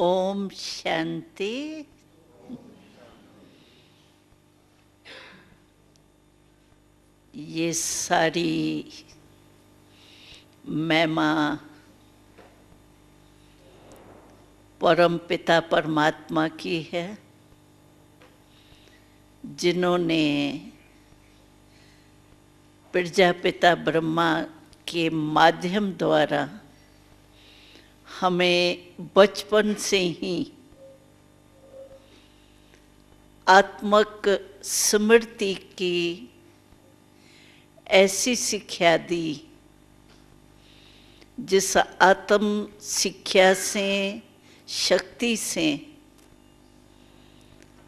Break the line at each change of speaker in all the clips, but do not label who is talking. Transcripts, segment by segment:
ओम शांति। ये सारी महिमा परम पिता परमात्मा की है, जिन्होंने प्रजापिता ब्रह्मा के माध्यम द्वारा हमें बचपन से ही आत्मक स्मृति की ऐसी शिक्षा दी, जिस आत्म शिक्षा से, शक्ति से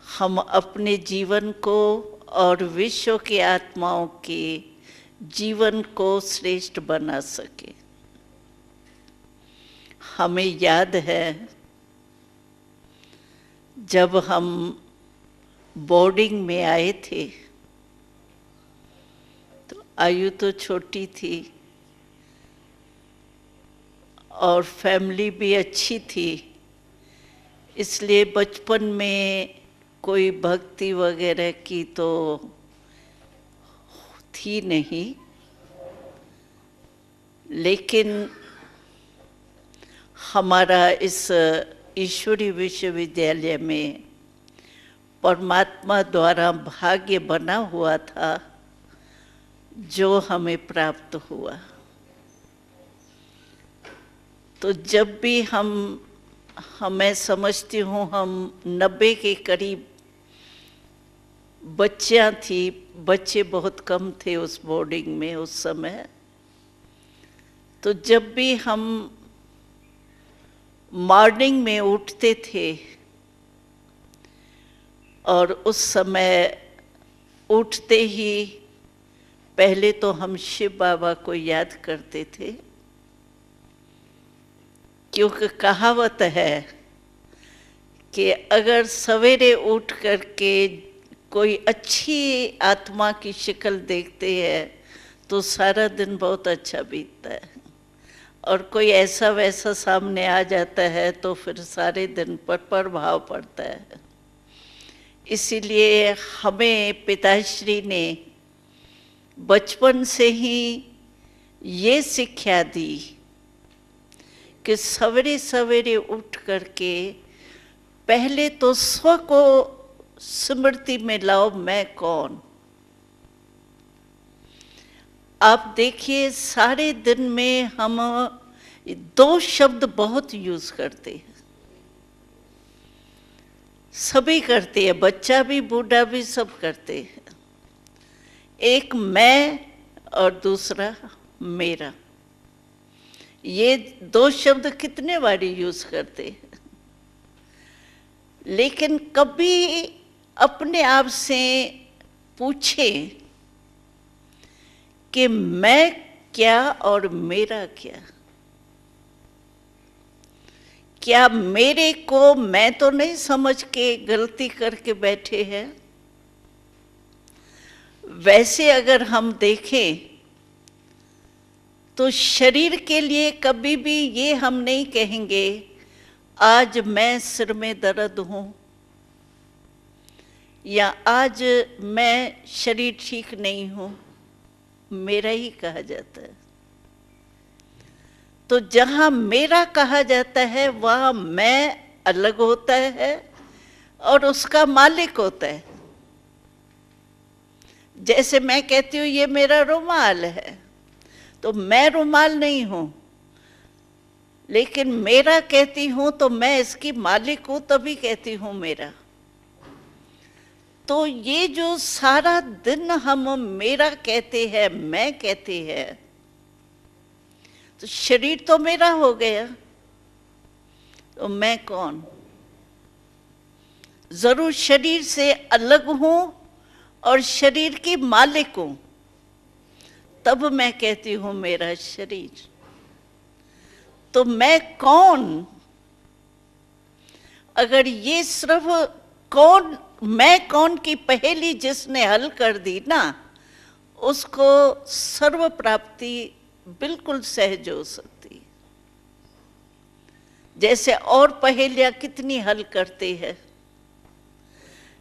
हम अपने जीवन को और विश्व के आत्माओं के जीवन को श्रेष्ठ बना सके। हमें याद है जब हम बोर्डिंग में आए थे तो आयु तो छोटी थी और फैमिली भी अच्छी थी, इसलिए बचपन में कोई भक्ति वगैरह की तो थी नहीं। लेकिन हमारा इस ईश्वरीय विश्वविद्यालय में परमात्मा द्वारा भाग्य बना हुआ था जो हमें प्राप्त हुआ। तो जब भी मैं समझती हूँ हम 90 के करीब बच्चियाँ थी, बच्चे बहुत कम थे उस बोर्डिंग में उस समय। तो जब भी हम मॉर्निंग में उठते थे और उस समय उठते ही पहले तो हम शिव बाबा को याद करते थे, क्योंकि कहावत है कि अगर सवेरे उठ करके कोई अच्छी आत्मा की शक्ल देखते हैं तो सारा दिन बहुत अच्छा बीतता है, और कोई ऐसा वैसा सामने आ जाता है तो फिर सारे दिन पर प्रभाव पड़ता है। इसीलिए हमें पिताश्री ने बचपन से ही ये शिक्षा दी कि सवेरे सवेरे उठ करके पहले तो स्व को स्मृति में लाओ, मैं कौन। आप देखिए सारे दिन में हम 2 शब्द बहुत यूज करते हैं, सभी करते हैं, बच्चा भी बूढ़ा भी सब करते हैं। एक मैं और दूसरा मेरा, ये 2 शब्द कितने बारी यूज करते हैं। लेकिन कभी अपने आप से पूछें कि मैं क्या और मेरा क्या। क्या मेरे को मैं तो नहीं समझ के गलती करके बैठे हैं। वैसे अगर हम देखें तो शरीर के लिए कभी भी ये हम नहीं कहेंगे आज मैं सिर में दर्द हूँ या आज मैं शरीर ठीक नहीं हूँ, मेरा ही कहा जाता है। तो जहाँ मेरा कहा जाता है वहाँ मैं अलग होता है और उसका मालिक होता है। जैसे मैं कहती हूँ ये मेरा रुमाल है, तो मैं रुमाल नहीं हूँ, लेकिन मेरा कहती हूँ तो मैं इसकी मालिक हूँ, तभी कहती हूँ मेरा। तो ये जो सारा दिन हम मेरा कहते हैं, मैं कहते हैं, तो शरीर तो मेरा हो गया, तो मैं कौन। जरूर शरीर से अलग हूं और शरीर की मालिक हूं, तब मैं कहती हूं मेरा शरीर। तो मैं कौन, अगर ये सिर्फ कौन मैं कौन की पहेली जिसने हल कर दी ना, उसको सर्व प्राप्ति बिल्कुल सहज हो सकती। जैसे और पहेलियां कितनी हल करते हैं,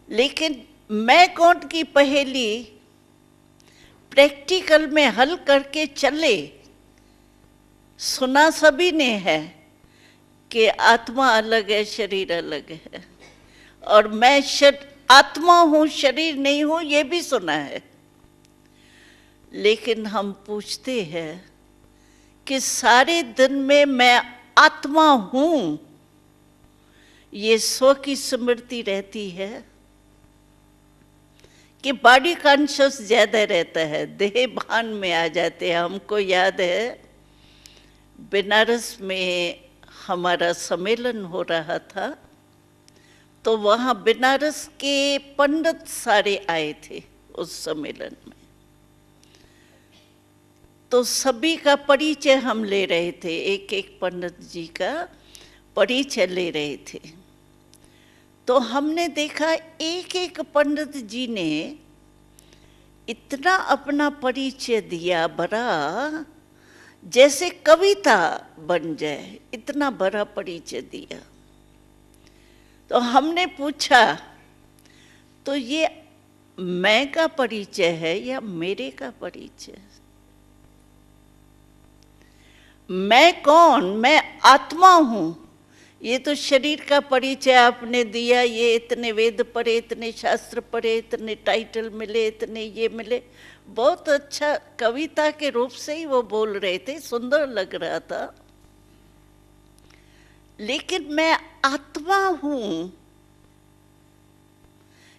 लेकिन मैं कौन की पहेली प्रैक्टिकल में हल करके चले, सुना सभी ने है कि आत्मा अलग है, शरीर अलग है, और मैं आत्मा हूं, शरीर नहीं हूं, ये भी सुना है। लेकिन हम पूछते हैं कि सारे दिन में मैं आत्मा हूं, ये स्व की स्मृति रहती है कि बॉडी कॉन्शियस ज्यादा रहता है, देह भान में आ जाते हैं। हमको याद है बनारस में हमारा सम्मेलन हो रहा था, तो वहाँ बनारस के पंडित सारे आए थे उस सम्मेलन में। तो सभी का परिचय हम ले रहे थे, एक एक पंडित जी का परिचय ले रहे थे। तो हमने देखा एक एक पंडित जी ने इतना अपना परिचय दिया, बड़ा जैसे कविता बन जाए, इतना बड़ा परिचय दिया। तो हमने पूछा, तो ये मैं का परिचय है या मेरे का परिचय? मैं कौन? मैं आत्मा हूं। ये तो शरीर का परिचय आपने दिया, ये इतने वेद पढ़े, इतने शास्त्र पढ़े, इतने टाइटल मिले, इतने ये मिले, बहुत अच्छा कविता के रूप से ही वो बोल रहे थे, सुंदर लग रहा था। लेकिन मैं आत्मा हूं,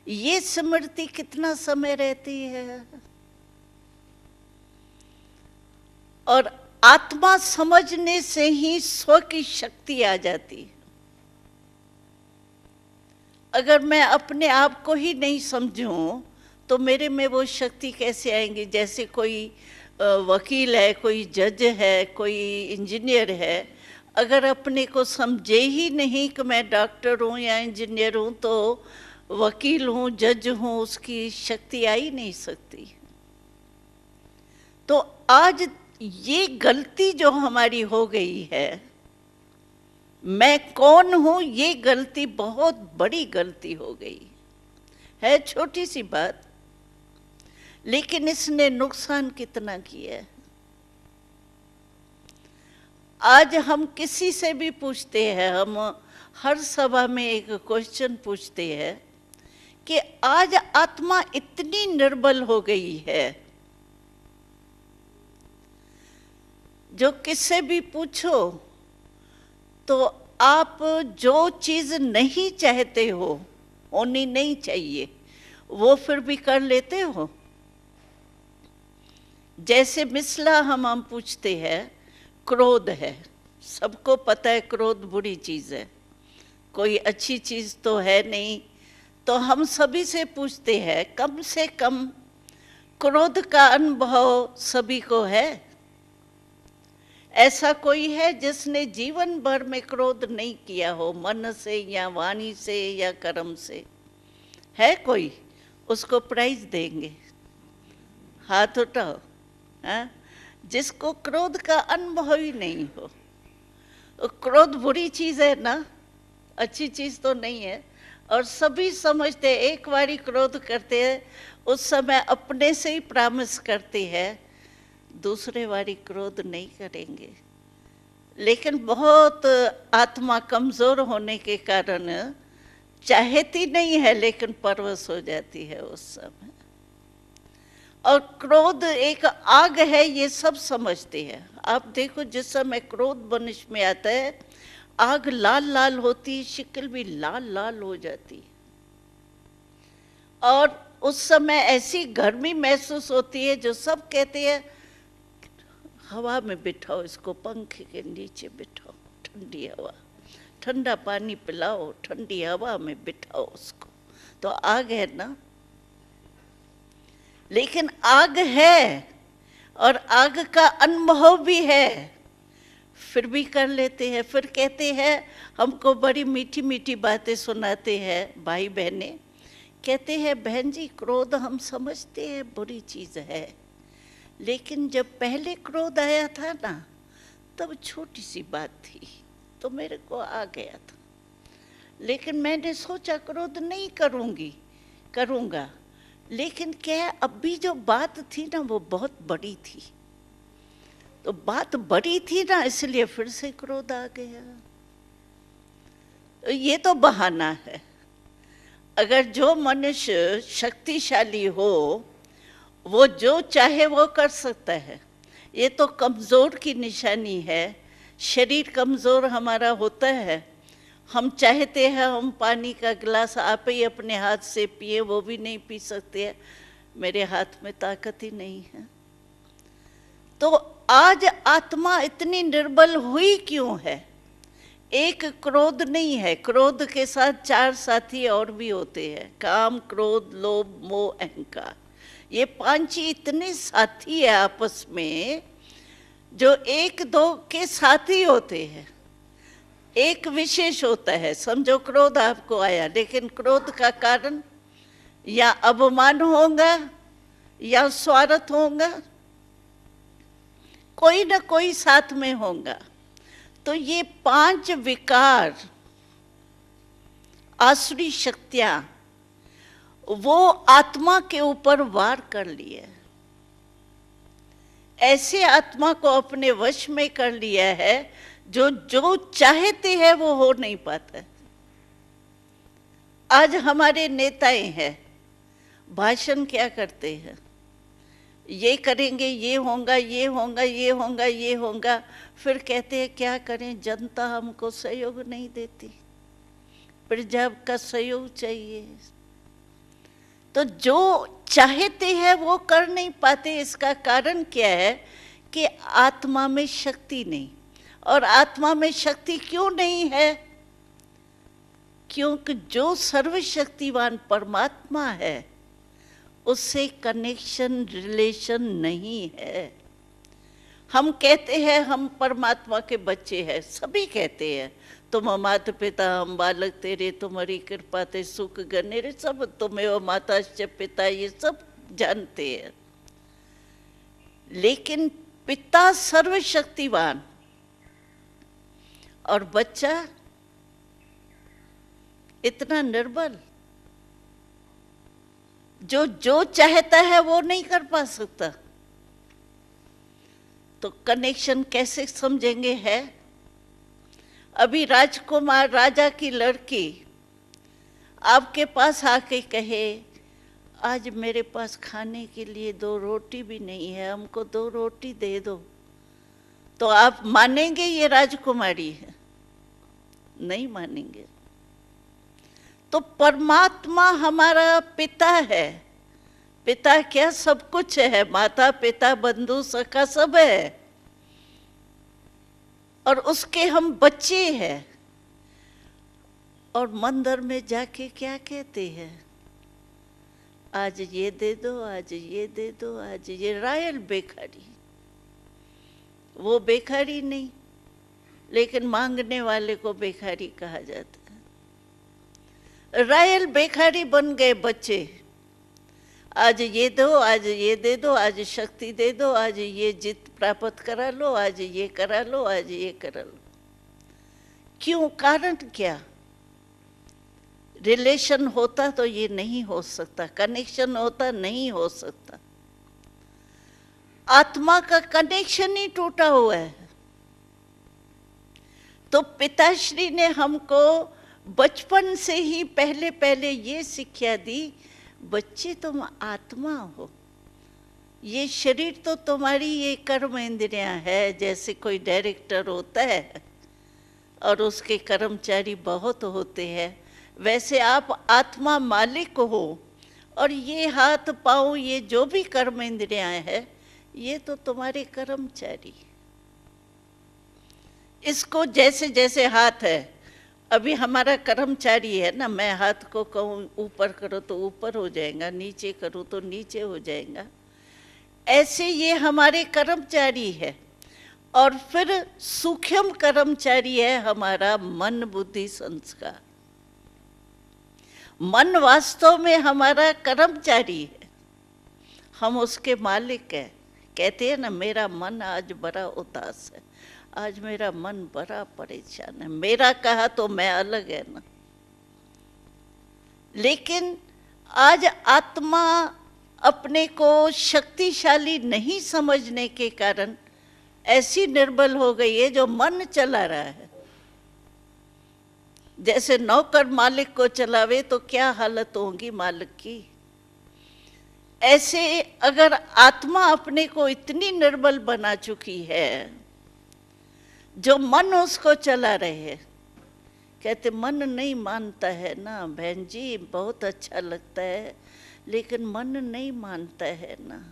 ये स्मृति कितना समय रहती है? और आत्मा समझने से ही स्व की शक्ति आ जाती है। अगर मैं अपने आप को ही नहीं समझूं तो मेरे में वो शक्ति कैसे आएंगी? जैसे कोई वकील है, कोई जज है, कोई इंजीनियर है, अगर अपने को समझे ही नहीं कि मैं डॉक्टर हूँ या इंजीनियर हूँ, तो वकील हूँ, जज हूँ, उसकी शक्ति आ ही नहीं सकती। तो आज ये गलती जो हमारी हो गई है, मैं कौन हूं, ये गलती बहुत बड़ी गलती हो गई है। छोटी सी बात, लेकिन इसने नुकसान कितना किया है। आज हम किसी से भी पूछते हैं, हम हर सभा में एक क्वेश्चन पूछते हैं कि आज आत्मा इतनी निर्बल हो गई है, जो किससे भी पूछो तो आप जो चीज नहीं चाहते हो, होनी नहीं चाहिए, वो फिर भी कर लेते हो। जैसे मिसला हम पूछते हैं, क्रोध है, सबको पता है क्रोध बुरी चीज है, कोई अच्छी चीज तो है नहीं। तो हम सभी से पूछते हैं, कम से कम क्रोध का अनुभव सभी को है? ऐसा कोई है जिसने जीवन भर में क्रोध नहीं किया हो, मन से या वाणी से या कर्म से? है कोई? उसको प्राइज देंगे, हाथ उठाओ। हाँ, जिसको क्रोध का अनुभव ही नहीं हो। तो क्रोध बुरी चीज है ना, अच्छी चीज तो नहीं है। और सभी समझते हैं, एक बारी क्रोध करते हैं, उस समय अपने से ही प्रॉमिस करते हैं दूसरे बारी क्रोध नहीं करेंगे। लेकिन बहुत आत्मा कमजोर होने के कारण चाहती नहीं है, लेकिन परवश हो जाती है उस समय। और क्रोध एक आग है, ये सब समझते हैं। आप देखो, जिस समय क्रोध मनुष्य में आता है, आग लाल लाल होती, शिकल भी लाल लाल हो जाती, और उस समय ऐसी गर्मी महसूस होती है जो सब कहते हैं हवा में बिठाओ इसको, पंखे के नीचे बिठाओ, ठंडी हवा, ठंडा पानी पिलाओ, ठंडी हवा में बिठाओ उसको। तो आग है ना। लेकिन आग है और आग का अनुभव भी है, फिर भी कर लेते हैं। फिर कहते हैं, हमको बड़ी मीठी मीठी बातें सुनाते हैं भाई बहने, कहते हैं बहन जी क्रोध हम समझते हैं बुरी चीज है, लेकिन जब पहले क्रोध आया था ना, तब छोटी सी बात थी, तो मेरे को आ गया था, लेकिन मैंने सोचा क्रोध नहीं करूँगा। लेकिन क्या अब भी जो बात थी ना वो बहुत बड़ी थी, तो बात बड़ी थी ना, इसलिए फिर से क्रोध आ गया। ये तो बहाना है। अगर जो मनुष्य शक्तिशाली हो वो जो चाहे वो कर सकता है। ये तो कमज़ोर की निशानी है। शरीर कमज़ोर हमारा होता है, हम चाहते हैं हम पानी का गिलास आप ही अपने हाथ से पिए, वो भी नहीं पी सकते हैं, मेरे हाथ में ताकत ही नहीं है। तो आज आत्मा इतनी निर्बल हुई क्यों है? एक क्रोध नहीं है, क्रोध के साथ 4 साथी और भी होते हैं, काम, क्रोध, लोभ, मोह, अहंकार। ये 5 ही इतने साथी है आपस में, जो एक दो के साथी होते हैं। एक विशेष होता है, समझो क्रोध आपको आया, लेकिन क्रोध का कारण या अभिमान होगा या स्वार्थ होगा, कोई ना कोई साथ में होगा। तो ये 5 विकार, आसुरी शक्तियां, वो आत्मा के ऊपर वार कर लिए। ऐसे आत्मा को अपने वश में कर लिया है जो जो चाहते हैं वो हो नहीं पाता। आज हमारे नेताएं हैं, भाषण क्या करते हैं, ये करेंगे, ये होगा, ये होगा, ये होगा, ये होगा, फिर कहते हैं क्या करें, जनता हमको सहयोग नहीं देती, प्रजा का सहयोग चाहिए। तो जो चाहते हैं वो कर नहीं पाते। इसका कारण क्या है कि आत्मा में शक्ति नहीं। और आत्मा में शक्ति क्यों नहीं है? क्योंकि जो सर्वशक्तिवान परमात्मा है उससे कनेक्शन, रिलेशन नहीं है। हम कहते हैं हम परमात्मा के बच्चे हैं, सभी कहते हैं तुम माता पिता हम बालक तेरे, तुम्हारी कृपा ते सुख गनेरे, सब तुम्हें माता पिता, ये सब जानते हैं। लेकिन पिता सर्वशक्तिवान और बच्चा इतना निर्बल, जो जो चाहता है वो नहीं कर पा सकता। तो कनेक्शन कैसे समझेंगे? है अभी राजकुमार, राजा की लड़की आपके पास आके कहे आज मेरे पास खाने के लिए 2 रोटी भी नहीं है, हमको 2 रोटी दे दो, तो आप मानेंगे ये राजकुमारी है? नहीं मानेंगे। तो परमात्मा हमारा पिता है। पिता क्या, सब कुछ है, माता पिता बंधु सखा सब है, और उसके हम बच्चे हैं। और मंदिर में जाके क्या कहते हैं, आज ये दे दो, आज ये दे दो, आज ये, रॉयल भिखारी। वो भिखारी नहीं, लेकिन मांगने वाले को भिखारी कहा जाता है। रॉयल भिखारी बन गए बच्चे, आज ये दो, आज ये दे दो, आज शक्ति दे दो, आज ये जीत प्राप्त करा लो, आज ये करा लो, आज ये करा लो। क्यों? कारण क्या? रिलेशन होता तो ये नहीं हो सकता, कनेक्शन होता नहीं हो सकता। आत्मा का कनेक्शन ही टूटा हुआ है। तो पिताश्री ने हमको बचपन से ही पहले पहले ये शिक्षा दी, बच्चे तुम आत्मा हो, ये शरीर तो तुम्हारी ये कर्म इंद्रियां है। जैसे कोई डायरेक्टर होता है और उसके कर्मचारी बहुत होते हैं, वैसे आप आत्मा मालिक हो, और ये हाथ पाँव, ये जो भी कर्म इंद्रियां है, ये तो तुम्हारे कर्मचारी। इसको जैसे जैसे हाथ है, अभी हमारा कर्मचारी है ना, मैं हाथ को कहूँ ऊपर करो तो ऊपर हो जाएगा, नीचे करूँ तो नीचे हो जाएगा। ऐसे ये हमारे कर्मचारी है। और फिर सूक्ष्म कर्मचारी है हमारा मन, बुद्धि, संस्कार। मन वास्तव में हमारा कर्मचारी है, हम उसके मालिक हैं। कहते हैं ना, मेरा मन आज बड़ा उदास है, आज मेरा मन बड़ा परेशान है, मेरा कहा तो मैं अलग है ना। लेकिन आज आत्मा अपने को शक्तिशाली नहीं समझने के कारण ऐसी निर्बल हो गई है जो मन चला रहा है। जैसे नौकर मालिक को चलावे तो क्या हालत होगी मालिक की, ऐसे अगर आत्मा अपने को इतनी निर्बल बना चुकी है, जो मन उसको चला रहे हैं। कहते मन नहीं मानता है ना बहन जी, बहुत अच्छा लगता है लेकिन मन नहीं मानता है ना।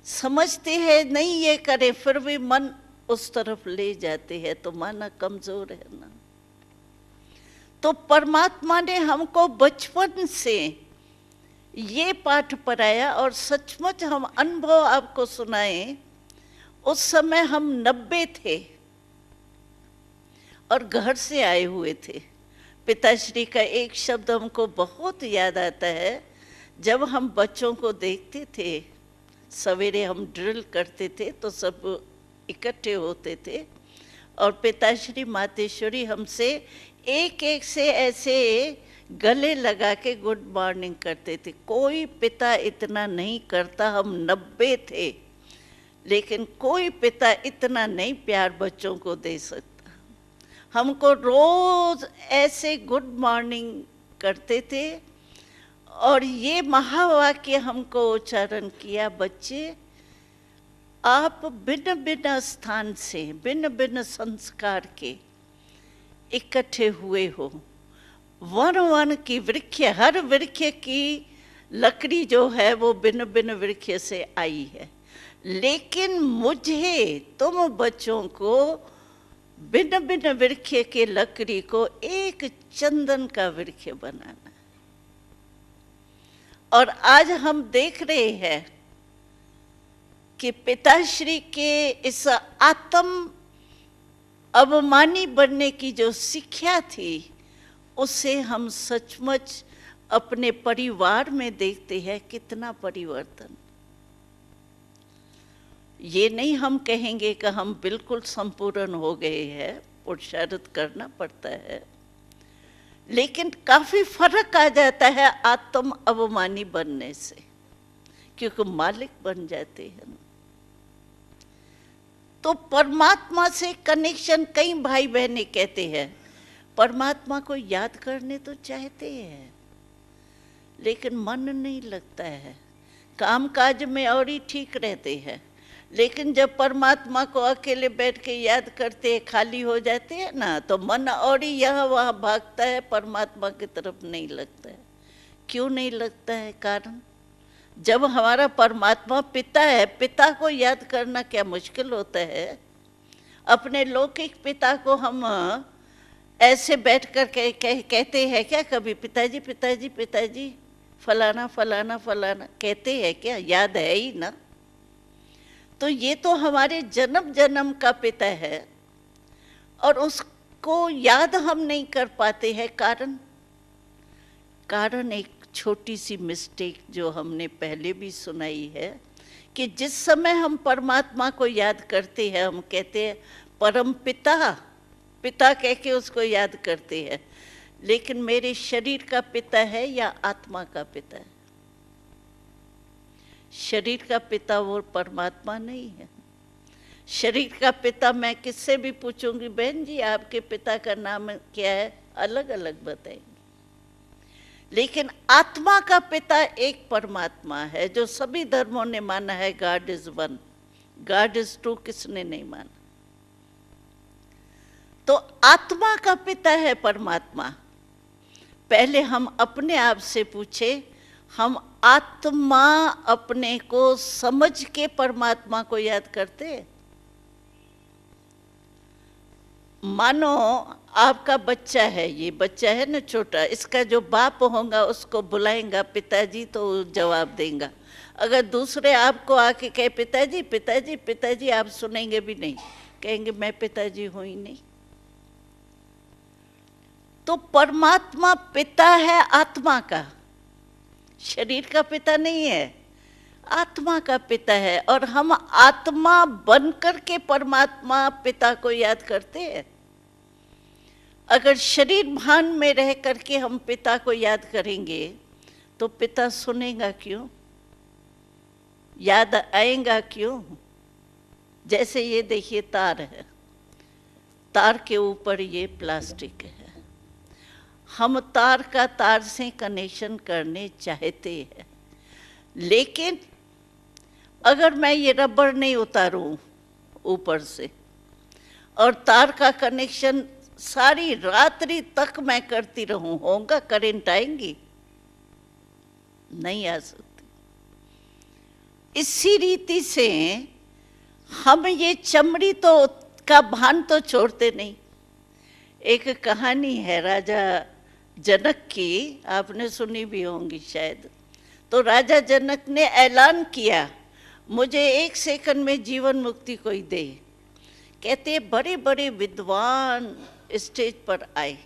समझते हैं नहीं ये करे, फिर भी मन उस तरफ ले जाते हैं, तो माना कमजोर है ना। तो परमात्मा ने हमको बचपन से ये पाठ पढ़ाया, और सचमुच हम अनुभव आपको सुनाए। उस समय हम 90 थे और घर से आए हुए थे। पिताश्री का एक शब्द हमको बहुत याद आता है। जब हम बच्चों को देखते थे, सवेरे हम ड्रिल करते थे तो सब इकट्ठे होते थे, और पिताश्री मातेश्वरी हमसे एक एक से ऐसे गले लगा के गुड मॉर्निंग करते थे। कोई पिता इतना नहीं करता, हम 90 थे, लेकिन कोई पिता इतना नहीं प्यार बच्चों को दे सकता। हमको रोज ऐसे गुड मॉर्निंग करते थे, और ये महावाक्य हमको उच्चारण किया, बच्चे आप भिन्न भिन्न स्थान से, भिन्न भिन्न संस्कार के इकट्ठे हुए हो। वन वन की वृक्ष, हर वृक्ष की लकड़ी जो है वो भिन्न भिन्न वृक्ष से आई है, लेकिन मुझे तुम बच्चों को भिन्न भिन्न वृक्ष के लकड़ी को एक चंदन का वृक्ष बनाना। और आज हम देख रहे हैं कि पिताश्री के इस आत्म अभिमानी बनने की जो शिक्षा थी, उससे हम सचमुच अपने परिवार में देखते हैं कितना परिवर्तन। ये नहीं हम कहेंगे कि हम बिल्कुल संपूर्ण हो गए हैं, पुरुषार्थ करना पड़ता है, लेकिन काफी फर्क आ जाता है आत्म अभिमानी बनने से, क्योंकि मालिक बन जाते हैं। तो परमात्मा से कनेक्शन, कई भाई बहनें कहते हैं परमात्मा को याद करने तो चाहते हैं लेकिन मन नहीं लगता है, काम काज में और ही ठीक रहते हैं, लेकिन जब परमात्मा को अकेले बैठ के याद करते हैं, खाली हो जाते हैं ना, तो मन और ही यहाँ वहाँ भागता है, परमात्मा की तरफ नहीं लगता है। क्यों नहीं लगता है? कारण जब हमारा परमात्मा पिता है, पिता को याद करना क्या मुश्किल होता है? अपने लौकिक पिता को हम ऐसे बैठ कर कहते हैं क्या कभी, पिताजी पिताजी पिताजी, फलाना फलाना फलाना कहते हैं क्या? याद है ही ना। तो ये तो हमारे जन्म जन्म का पिता है, और उसको याद हम नहीं कर पाते हैं। कारण एक छोटी सी मिस्टेक जो हमने पहले भी सुनाई है, कि जिस समय हम परमात्मा को याद करते हैं, हम कहते हैं परम पिता, पिता कह के उसको याद करते हैं, लेकिन मेरे शरीर का पिता है या आत्मा का पिता है? शरीर का पिता वो परमात्मा नहीं है। शरीर का पिता मैं किससे भी पूछूंगी, बहन जी आपके पिता का नाम क्या है, अलग अलग बताएंगे, लेकिन आत्मा का पिता एक परमात्मा है, जो सभी धर्मों ने माना है। God is one, God is two किसने नहीं माना? तो आत्मा का पिता है परमात्मा। पहले हम अपने आप से पूछे, हम आत्मा अपने को समझ के परमात्मा को याद करते? मानो आपका बच्चा है, ये बच्चा है ना छोटा, इसका जो बाप होगा उसको बुलाएगा पिताजी तो जवाब देगा। अगर दूसरे आपको आके कहे पिताजी पिताजी पिताजी, आप सुनेंगे भी नहीं, कहेंगे मैं पिताजी हूं ही नहीं। तो परमात्मा पिता है आत्मा का, शरीर का पिता नहीं है। आत्मा का पिता है, और हम आत्मा बनकर के परमात्मा पिता को याद करते हैं। अगर शरीर भान में रह करके हम पिता को याद करेंगे तो पिता सुनेगा क्यों, याद आएगा क्यों? जैसे ये देखिए तार है, तार के ऊपर ये प्लास्टिक है, हम तार का तार से कनेक्शन करने चाहते हैं, लेकिन अगर मैं ये रबर नहीं उतारूं ऊपर से और तार का कनेक्शन सारी रात्रि तक मैं करती रहूं, होगा? करंट आएंगी? नहीं आ सकती। इसी रीति से हम ये चमड़ी तो का भान तो छोड़ते नहीं। एक कहानी है राजा जनक की, आपने सुनी भी होंगी शायद। तो राजा जनक ने ऐलान किया, मुझे 1 सेकंड में जीवन मुक्ति कोई दे। कहते बड़े बड़े विद्वान स्टेज पर आए,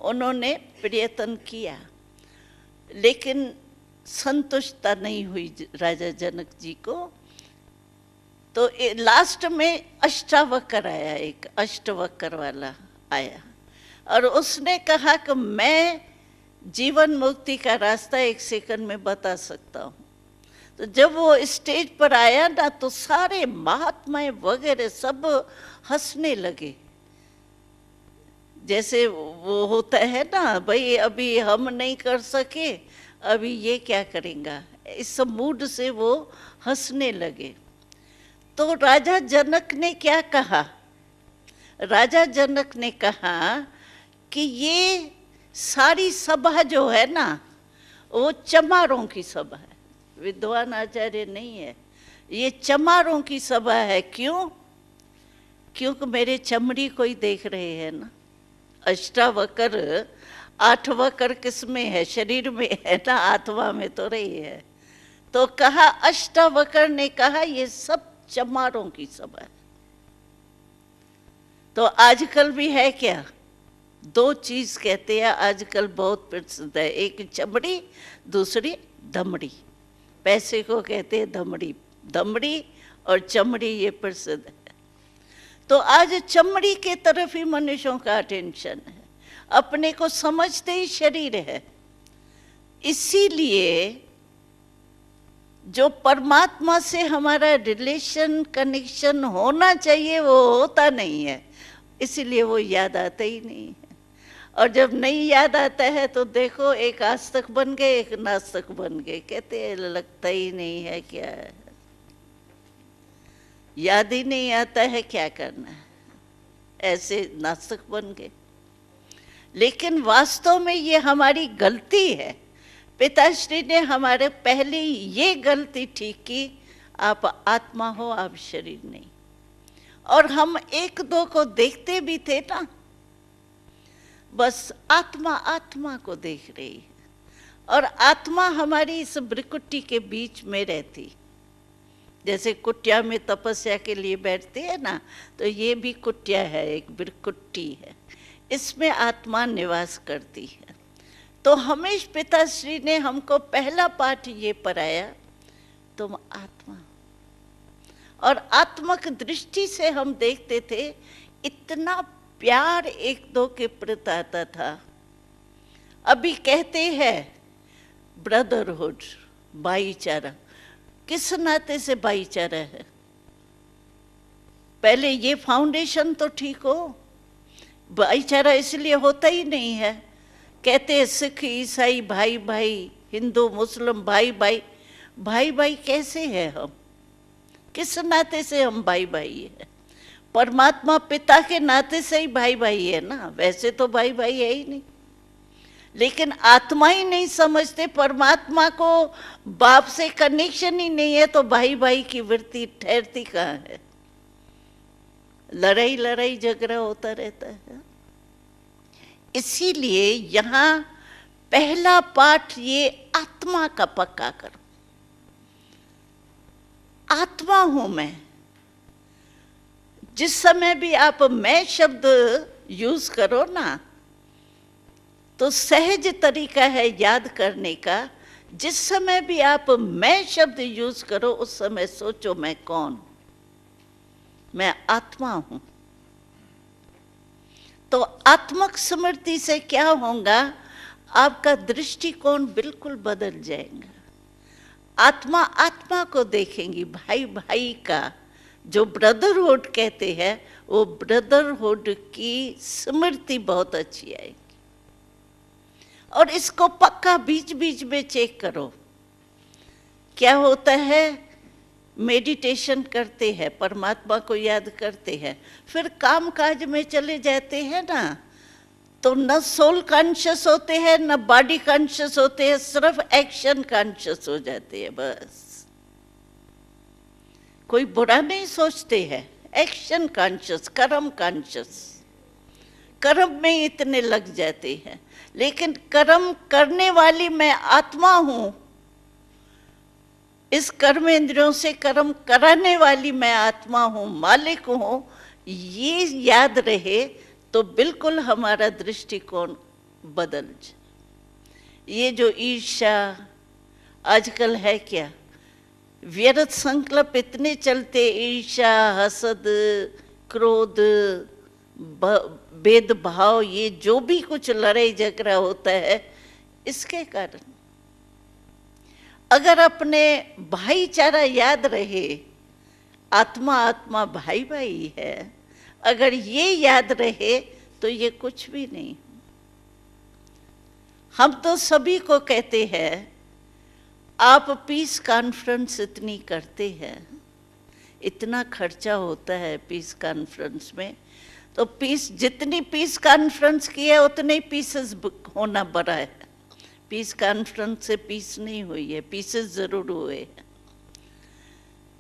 उन्होंने प्रयत्न किया, लेकिन संतुष्टता नहीं हुई राजा जनक जी को। तो लास्ट में अष्टावक्र आया, एक अष्टवक्र वाला आया, और उसने कहा कि मैं जीवन मुक्ति का रास्ता 1 सेकंड में बता सकता हूँ। तो जब वो स्टेज पर आया ना, तो सारे महात्माएं वगैरह सब हंसने लगे। जैसे वो होता है ना, भाई अभी हम नहीं कर सके, अभी ये क्या करेंगा, इस मूड से वो हंसने लगे। तो राजा जनक ने क्या कहा? राजा जनक ने कहा कि ये सारी सभा जो है ना, वो चमारों की सभा है, विद्वान आचार्य नहीं है, ये चमारों की सभा है। क्यों? क्योंकि मेरे चमड़ी कोई देख रहे हैं ना। अष्टावक्र 8 वक्र किसमें है? शरीर में है ना, आत्मा में तो रही है। तो कहा, अष्टावक्र ने कहा ये सब चमारों की सभा है। तो आजकल भी है क्या? 2 चीज कहते हैं आजकल बहुत प्रसिद्ध है, एक चमड़ी, दूसरी धमड़ी। पैसे को कहते हैं धमड़ी, धमड़ी और चमड़ी ये प्रसिद्ध है। तो आज चमड़ी के तरफ ही मनुष्यों का अटेंशन है, अपने को समझते ही शरीर है। इसीलिए जो परमात्मा से हमारा रिलेशन कनेक्शन होना चाहिए वो होता नहीं है, इसीलिए वो याद आता ही नहीं है। और जब नहीं याद आता है तो देखो, एक आस्तिक बन गए, एक नास्तिक बन गए। कहते हैं लगता ही नहीं है, क्या है, याद ही नहीं आता है, क्या करना है, ऐसे नास्तिक बन गए। लेकिन वास्तव में ये हमारी गलती है। पिताश्री ने हमारे पहले ये गलती ठीक की, आप आत्मा हो, आप शरीर नहीं। और हम 1-2 को देखते भी थे ना, बस आत्मा आत्मा को देख रही है, और आत्मा हमारी इस भ्रिकुटी के बीच में रहती। जैसे कुटिया में तपस्या के लिए बैठते हैं ना, तो ये भी कुटिया है, एक भ्रिकुटी है, इसमें आत्मा निवास करती है। तो हमेश पिताश्री ने हमको पहला पाठ ये पढ़ाया, तुम आत्मा। और आत्मक दृष्टि से हम देखते थे, इतना प्यार 1-2 के प्रति आता था। अभी कहते हैं ब्रदरहुड, भाईचारा, किस नाते से भाईचारा है? पहले ये फाउंडेशन तो ठीक हो। भाईचारा इसलिए होता ही नहीं है। कहते हैं सिख ईसाई भाई भाई, हिंदू मुस्लिम भाई भाई। भाई भाई कैसे हैं हम? किस नाते से हम भाई भाई है? परमात्मा पिता के नाते से ही भाई भाई है ना, वैसे तो भाई भाई है ही नहीं। लेकिन आत्मा ही नहीं समझते, परमात्मा को बाप से कनेक्शन ही नहीं है, तो भाई भाई की वृत्ति ठहरती कहाँ है? लड़ाई लड़ाई झगड़ा होता रहता है। इसीलिए यहाँ पहला पाठ ये आत्मा का पक्का करो। आत्मा हूं मैं। जिस समय भी आप मैं शब्द यूज करो ना, तो सहज तरीका है याद करने का, जिस समय भी आप मैं शब्द यूज करो उस समय सोचो मैं कौन, मैं आत्मा हूं। तो आत्मक स्मृति से क्या होगा, आपका दृष्टिकोण बिल्कुल बदल जाएगा। आत्मा आत्मा को देखेंगी, भाई भाई का जो ब्रदरहुड कहते हैं, वो ब्रदरहुड की स्मृति बहुत अच्छी आएगी। और इसको पक्का बीच बीच में चेक करो। क्या होता है, मेडिटेशन करते हैं, परमात्मा को याद करते हैं, फिर काम काज में चले जाते हैं ना, तो न सोल कॉन्शियस होते हैं न बॉडी कॉन्शियस होते हैं, सिर्फ एक्शन कॉन्शियस हो जाते हैं बस। कोई बुरा नहीं सोचते हैं, एक्शन कॉन्शियस, कर्म कॉन्शियस, कर्म में इतने लग जाते हैं। लेकिन कर्म करने वाली मैं आत्मा हूं, इस कर्म इंद्रियों से कर्म कराने वाली मैं आत्मा हूं, मालिक हूं, ये याद रहे तो बिल्कुल हमारा दृष्टिकोण बदल जाए। ये जो ईर्ष्या आजकल है, क्या व्यर्थ संकल्प इतने चलते, ईर्ष्या, हसद, क्रोध, भेदभाव, ये जो भी कुछ लड़ाई झगड़ा होता है, इसके कारण अगर अपने भाईचारा याद रहे, आत्मा आत्मा भाई भाई है, अगर ये याद रहे तो ये कुछ भी नहीं। हम तो सभी को कहते हैं, आप पीस कॉन्फ्रेंस इतनी करते हैं, इतना खर्चा होता है पीस कॉन्फ्रेंस में, तो पीस जितनी पीस कॉन्फ्रेंस की है उतने पीसेस होना बड़ा है। पीस कॉन्फ्रेंस से पीस नहीं हुई है, पीसेस जरूर हुए हैं।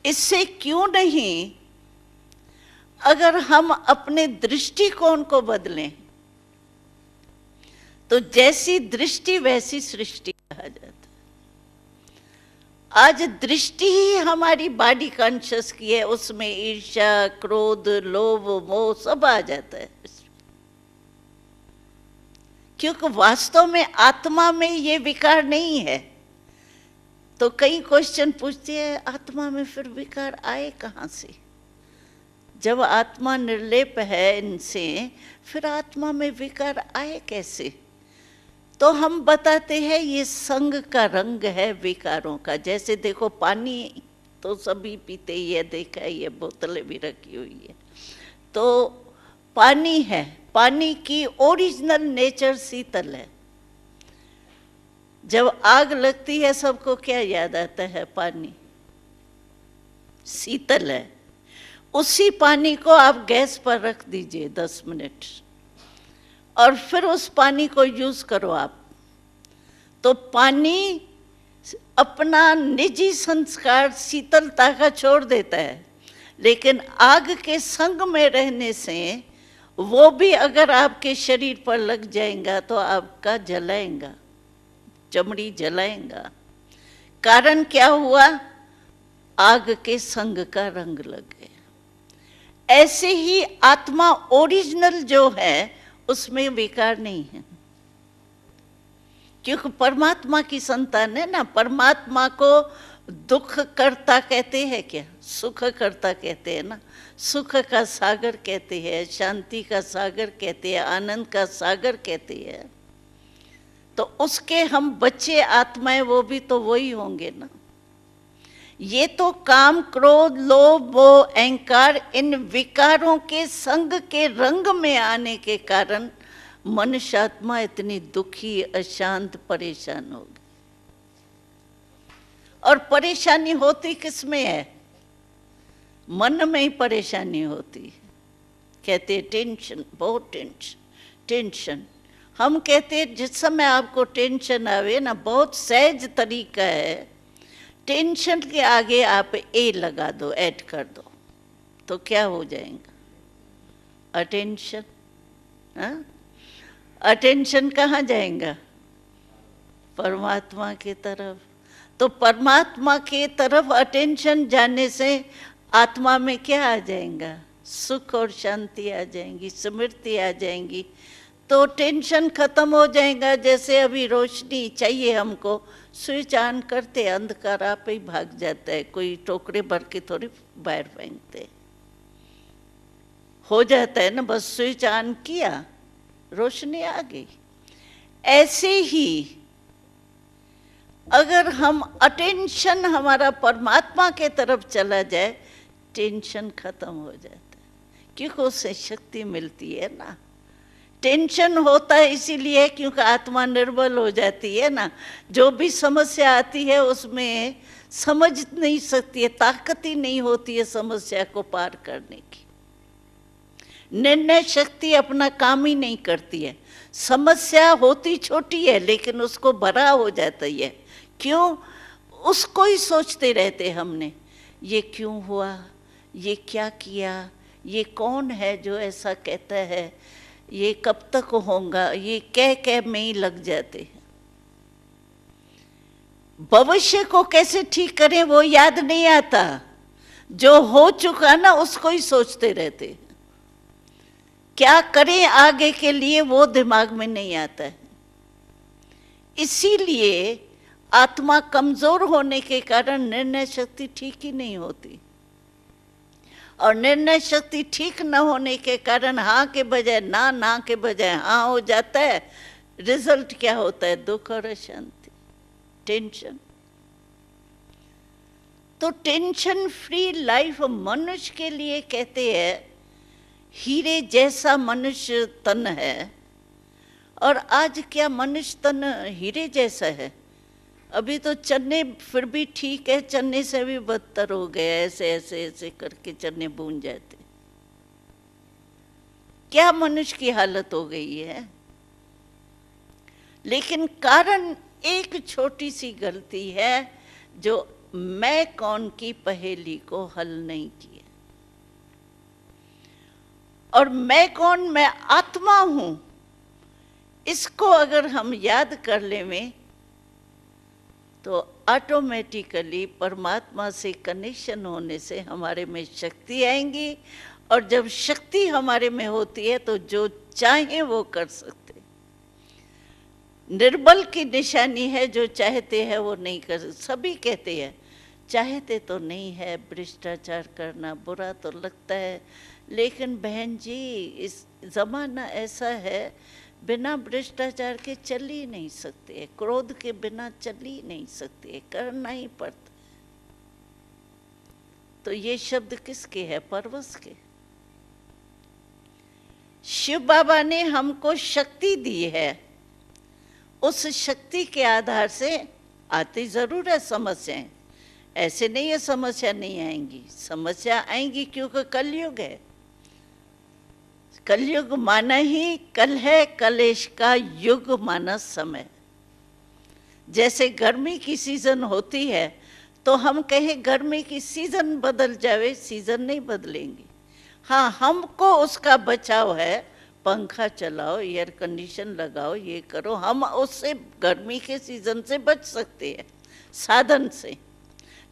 इससे क्यों नहीं, अगर हम अपने दृष्टिकोण को बदलें तो जैसी दृष्टि वैसी सृष्टि कहा जाता है। आज दृष्टि ही हमारी बॉडी कॉन्शियस की है, उसमें ईर्ष्या, क्रोध, लोभ, मोह सब आ जाता है, क्योंकि वास्तव में आत्मा में ये विकार नहीं है। तो कई क्वेश्चन पूछते हैं, आत्मा में फिर विकार आए कहाँ से? जब आत्मा निर्लेप है इनसे, फिर आत्मा में विकार आए कैसे? तो हम बताते हैं ये संग का रंग है विकारों का। जैसे देखो, पानी तो सभी पीते ही है, देखा है, ये बोतलें भी रखी हुई है, तो पानी है, पानी की ओरिजिनल नेचर शीतल है। जब आग लगती है सबको क्या याद आता है? पानी शीतल है। उसी पानी को आप गैस पर रख दीजिए 10 मिनट और फिर उस पानी को यूज करो आप, तो पानी अपना निजी संस्कार शीतलता का छोड़ देता है। लेकिन आग के संग में रहने से वो भी अगर आपके शरीर पर लग जाएगा तो आपका जलाएगा, चमड़ी जलाएगा। कारण क्या हुआ? आग के संग का रंग लग गया। ऐसे ही आत्मा ओरिजिनल जो है उसमें विकार नहीं है, क्योंकि परमात्मा की संतान है ना। परमात्मा को दुख करता कहते हैं क्या? सुख करता कहते हैं ना। सुख का सागर कहते हैं, शांति का सागर कहते हैं, आनंद का सागर कहते हैं। तो उसके हम बच्चे आत्माएं, वो भी तो वही होंगे ना। ये तो काम, क्रोध, लोभ, मोह, अहंकार, इन विकारों के संग के रंग में आने के कारण मनुष्य आत्मा इतनी दुखी, अशांत, परेशान हो गई। और परेशानी होती किसमें है? मन में ही परेशानी होती है। कहते हैं टेंशन, बहुत टेंशन। हम कहते हैं जिस समय आपको टेंशन आवे ना, बहुत सहज तरीका है, टेंशन के आगे आप ए लगा दो, ऐड कर दो, तो क्या हो जाएगा? अटेंशन। हाँ, अटेंशन कहाँ जाएगा? परमात्मा की तरफ। तो परमात्मा की तरफ अटेंशन जाने से आत्मा में क्या आ जाएगा? सुख और शांति आ जाएंगी, स्मृति आ जाएंगी। तो टेंशन खत्म हो जाएगा। जैसे अभी रोशनी चाहिए हमको, स्विच ऑन करते अंधकार आप ही भाग जाता है, कोई टोकरे भर के थोड़ी बाहर फेंकते, हो जाता है ना, बस स्विच ऑन किया रोशनी आ गई। ऐसे ही अगर हम अटेंशन हमारा परमात्मा के तरफ चला जाए, टेंशन खत्म हो जाता है, क्योंकि उससे शक्ति मिलती है ना। टेंशन होता है इसीलिए क्योंकि आत्मा निर्बल हो जाती है ना, जो भी समस्या आती है उसमें समझ नहीं सकती है, ताकत ही नहीं होती है समस्या को पार करने की। निर्णय शक्ति अपना काम ही नहीं करती है। समस्या होती छोटी है लेकिन उसको बड़ा हो जाता है। क्यों? उसको ही सोचते रहते हमने, ये क्यों हुआ, ये क्या किया, ये कौन है जो ऐसा कहता है, ये कब तक होगा, ये कह में ही लग जाते हैं। भविष्य को कैसे ठीक करें वो याद नहीं आता, जो हो चुका ना उसको ही सोचते रहते हैं। क्या करें आगे के लिए वो दिमाग में नहीं आता है। इसीलिए आत्मा कमजोर होने के कारण निर्णय शक्ति ठीक ही नहीं होती, और निर्णय शक्ति ठीक न होने के कारण हाँ के बजाय ना, ना के बजाय हाँ हो जाता है। रिजल्ट क्या होता है? दुख और अशांति, टेंशन। तो टेंशन फ्री लाइफ मनुष्य के लिए कहते हैं हीरे जैसा मनुष्य तन है। और आज क्या मनुष्य तन हीरे जैसा है? अभी तो चन्ने फिर भी ठीक है, चन्ने से भी बदतर हो गया, ऐसे ऐसे ऐसे करके चन्ने बून जाते। क्या मनुष्य की हालत हो गई है। लेकिन कारण एक छोटी सी गलती है, जो मैं कौन की पहेली को हल नहीं किया। और मैं कौन? मैं आत्मा हूं। इसको अगर हम याद कर लें तो ऑटोमेटिकली परमात्मा से कनेक्शन होने से हमारे में शक्ति आएंगी, और जब शक्ति हमारे में होती है तो जो चाहे वो कर सकते। निर्बल की निशानी है, जो चाहते हैं वो नहीं कर सकते। सभी कहते हैं चाहते तो नहीं है, भ्रष्टाचार करना बुरा तो लगता है, लेकिन बहन जी इस ज़माना ऐसा है, बिना भ्रष्टाचार के चल ही नहीं सकते, क्रोध के बिना चल ही नहीं सकते, करना ही पड़ता है। तो ये शब्द किसके है? परवश के। शिव बाबा ने हमको शक्ति दी है, उस शक्ति के आधार से आती जरूर है समस्याएं। ऐसे नहीं है समस्या नहीं आएंगी, समस्या आएंगी क्योंकि कलयुग है। कलयुग माना ही कल है, कलेश का युग माना समय। जैसे गर्मी की सीजन होती है तो हम कहें गर्मी की सीजन बदल जावे, सीजन नहीं बदलेंगी। हाँ, हमको उसका बचाव है, पंखा चलाओ, एयर कंडीशन लगाओ, ये करो, हम उससे गर्मी के सीजन से बच सकते हैं साधन से,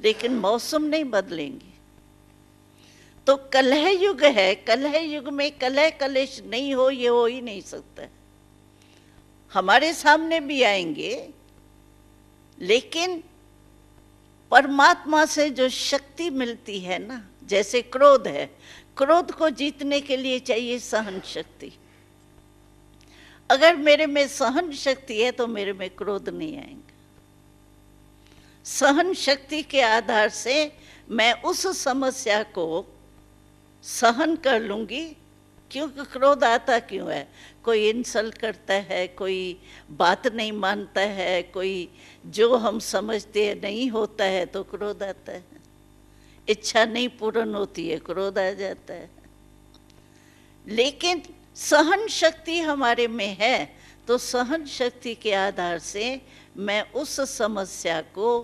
लेकिन मौसम नहीं बदलेंगे। तो कलह युग है, कलह युग में कलह कलेश नहीं हो, ये हो ही नहीं सकता। हमारे सामने भी आएंगे, लेकिन परमात्मा से जो शक्ति मिलती है ना, जैसे क्रोध है, क्रोध को जीतने के लिए चाहिए सहन शक्ति। अगर मेरे में सहन शक्ति है तो मेरे में क्रोध नहीं आएगा। सहन शक्ति के आधार से मैं उस समस्या को सहन कर लूंगी। क्योंकि क्रोध आता क्यों है? कोई इंसल्ट करता है, कोई बात नहीं मानता है, कोई जो हम समझते हैं नहीं होता है तो क्रोध आता है। इच्छा नहीं पूर्ण होती है, क्रोध आ जाता है। लेकिन सहन शक्ति हमारे में है, तो सहन शक्ति के आधार से मैं उस समस्या को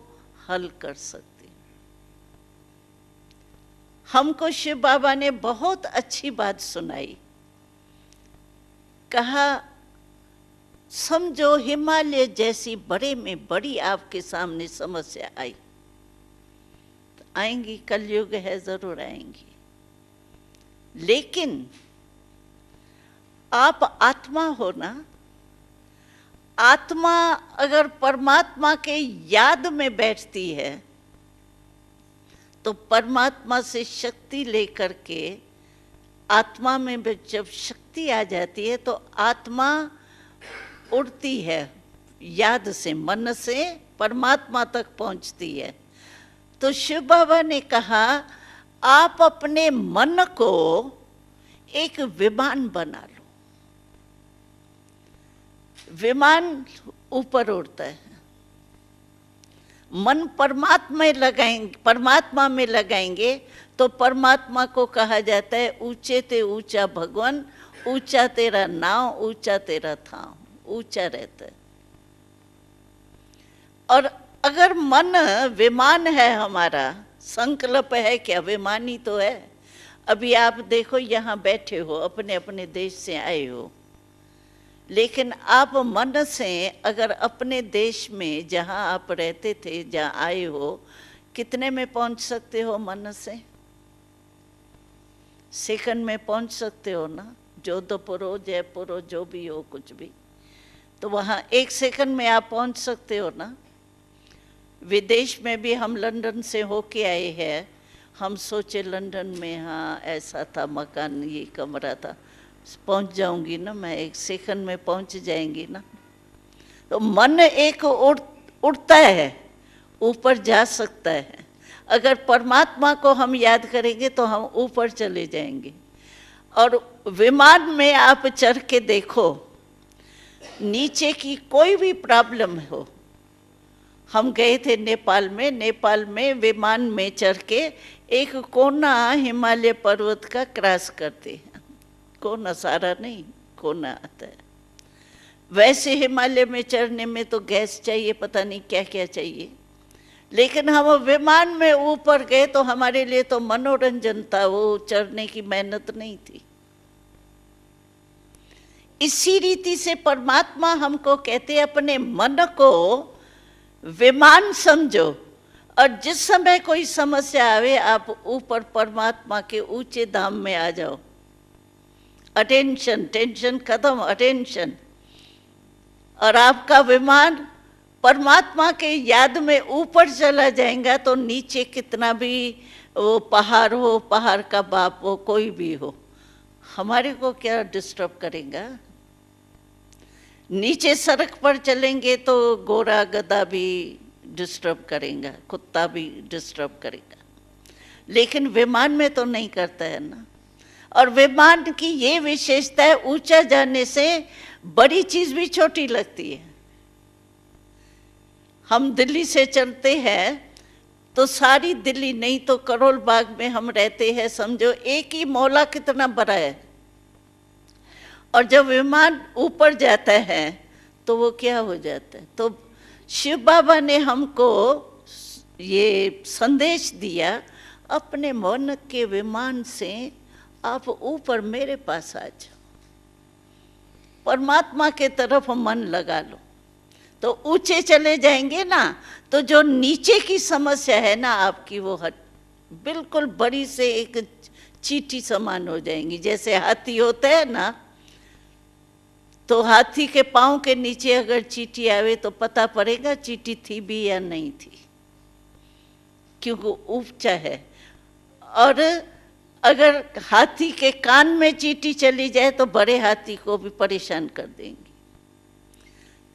हल कर सकती। हमको शिव बाबा ने बहुत अच्छी बात सुनाई। कहा, समझो हिमालय जैसी बड़े में बड़ी आपके सामने समस्या आई, तो आएंगी, कलयुग है, जरूर आएंगी। लेकिन आप आत्मा हो ना, आत्मा अगर परमात्मा के याद में बैठती है तो परमात्मा से शक्ति लेकर के आत्मा में जब शक्ति आ जाती है तो आत्मा उड़ती है, याद से, मन से परमात्मा तक पहुंचती है। तो शिव बाबा ने कहा आप अपने मन को एक विमान बना लो। विमान ऊपर उड़ता है, मन परमात्मा में लगाएंगे तो परमात्मा को कहा जाता है ऊंचे ते ऊंचा भगवान, ऊंचा तेरा नाम, ऊंचा तेरा थाम, ऊंचा रहता है। और अगर मन विमान है, हमारा संकल्प है क्या, विमान ही तो है। अभी आप देखो यहाँ बैठे हो, अपने अपने देश से आए हो, लेकिन आप मन से अगर अपने देश में जहाँ आप रहते थे, जहाँ आए हो, कितने में पहुँच सकते हो मन से? सेकंड में पहुँच सकते हो ना। जोधपुर हो, जयपुर हो, जो भी हो, कुछ भी, तो वहाँ 1 सेकंड में आप पहुँच सकते हो ना। विदेश में भी हम लंदन से होके आए हैं, हम सोचे लंदन में हाँ ऐसा था मकान, ये कमरा था, पहुंच जाऊंगी ना मैं, 1 सेकंड में पहुंच जाएंगी ना। तो मन एक उड़ता है, ऊपर जा सकता है। अगर परमात्मा को हम याद करेंगे तो हम ऊपर चले जाएंगे। और विमान में आप चढ़ के देखो, नीचे की कोई भी प्रॉब्लम हो। हम गए थे नेपाल में विमान में चढ़ के एक कोना हिमालय पर्वत का क्रॉस करते हैं, कोना सारा नहीं, कोना आता है। वैसे हिमालय में चढ़ने में तो गैस चाहिए, पता नहीं क्या क्या चाहिए, लेकिन हम विमान में ऊपर गए तो हमारे लिए तो मनोरंजन था, वो चढ़ने की मेहनत नहीं थी। इसी रीति से परमात्मा हमको कहते अपने मन को विमान समझो, और जिस समय कोई समस्या आवे आप ऊपर परमात्मा के ऊंचे धाम में आ जाओ। अटेंशन, टेंशन खत्म, अटेंशन, और आपका विमान परमात्मा के याद में ऊपर चला जाएगा। तो नीचे कितना भी वो पहाड़ हो, पहाड़ का बाप हो, कोई भी हो, हमारे को क्या डिस्टर्ब करेगा। नीचे सड़क पर चलेंगे तो गोरा गधा भी डिस्टर्ब करेगा, कुत्ता भी डिस्टर्ब करेगा, लेकिन विमान में तो नहीं करता है ना। और विमान की ये विशेषता है, ऊंचा जाने से बड़ी चीज भी छोटी लगती है। हम दिल्ली से चलते हैं तो सारी दिल्ली नहीं तो करोल बाग में हम रहते हैं, समझो एक ही मोहल्ला कितना बड़ा है। और जब विमान ऊपर जाता है तो वो क्या हो जाता है। तो शिव बाबा ने हमको ये संदेश दिया, अपने मन के विमान से आप ऊपर मेरे पास आ जाओ, परमात्मा के तरफ मन लगा लो, तो ऊंचे चले जाएंगे ना। तो जो नीचे की समस्या है ना आपकी, वो बिल्कुल बड़ी से एक चींटी समान हो जाएंगी। जैसे हाथी होता है ना, तो हाथी के पाँव के नीचे अगर चींटी आवे तो पता पड़ेगा चींटी थी भी या नहीं थी, क्योंकि ऊंचा है। और अगर हाथी के कान में चींटी चली जाए तो बड़े हाथी को भी परेशान कर देंगी।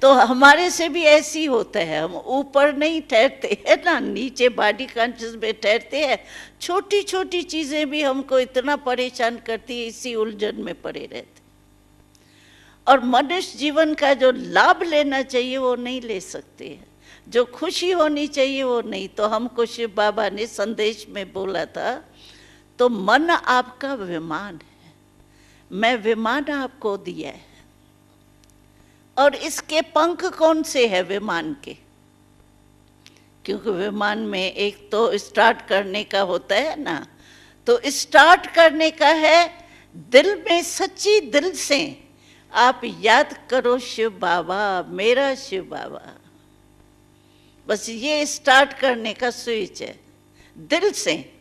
तो हमारे से भी ऐसी होता है, हम ऊपर नहीं ठहरते हैं ना, नीचे बॉडी कॉन्शियस में ठहरते हैं। छोटी छोटी चीजें भी हमको इतना परेशान करती है, इसी उलझन में पड़े रहते। और मनुष्य जीवन का जो लाभ लेना चाहिए वो नहीं ले सकते हैं, जो खुशी होनी चाहिए वो नहीं। तो हमको शिव बाबा ने संदेश में बोला था, तो मन आपका विमान है, मैं विमान आपको दिया है। और इसके पंख कौन से है विमान के, क्योंकि विमान में एक तो स्टार्ट करने का होता है ना, तो स्टार्ट करने का है दिल में, सच्ची दिल से आप याद करो शिव बाबा, मेरा शिव बाबा। बस ये स्टार्ट करने का स्विच है दिल से।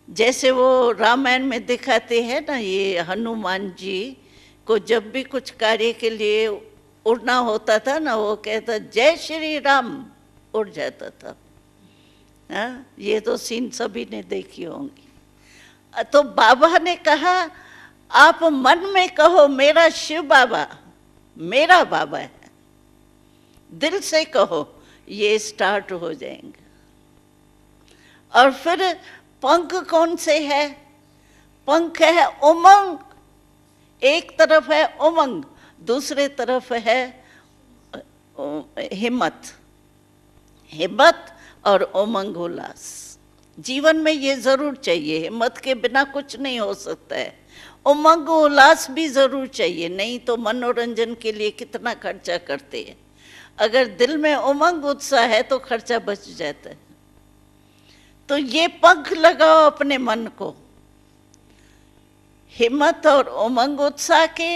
जैसे वो रामायण में दिखाते हैं ना, ये हनुमान जी को जब भी कुछ कार्य के लिए उड़ना होता था ना, वो कहता जय श्री राम, उड़ जाता था। हाँ, ये तो सीन सभी ने देखी होंगी। तो बाबा ने कहा आप मन में कहो मेरा शिव बाबा मेरा बाबा है, दिल से कहो, ये स्टार्ट हो जाएंगे। और फिर पंख कौन से है? पंख है उमंग, एक तरफ है उमंग, दूसरे तरफ है हिम्मत। हिम्मत और उमंग उल्लास जीवन में ये जरूर चाहिए। हिम्मत के बिना कुछ नहीं हो सकता है। उमंग उल्लास भी जरूर चाहिए, नहीं तो मनोरंजन के लिए कितना खर्चा करते हैं। अगर दिल में उमंग उत्साह है तो खर्चा बच जाता है। तो ये पंख लगाओ अपने मन को, हिम्मत और उमंग उत्साह के,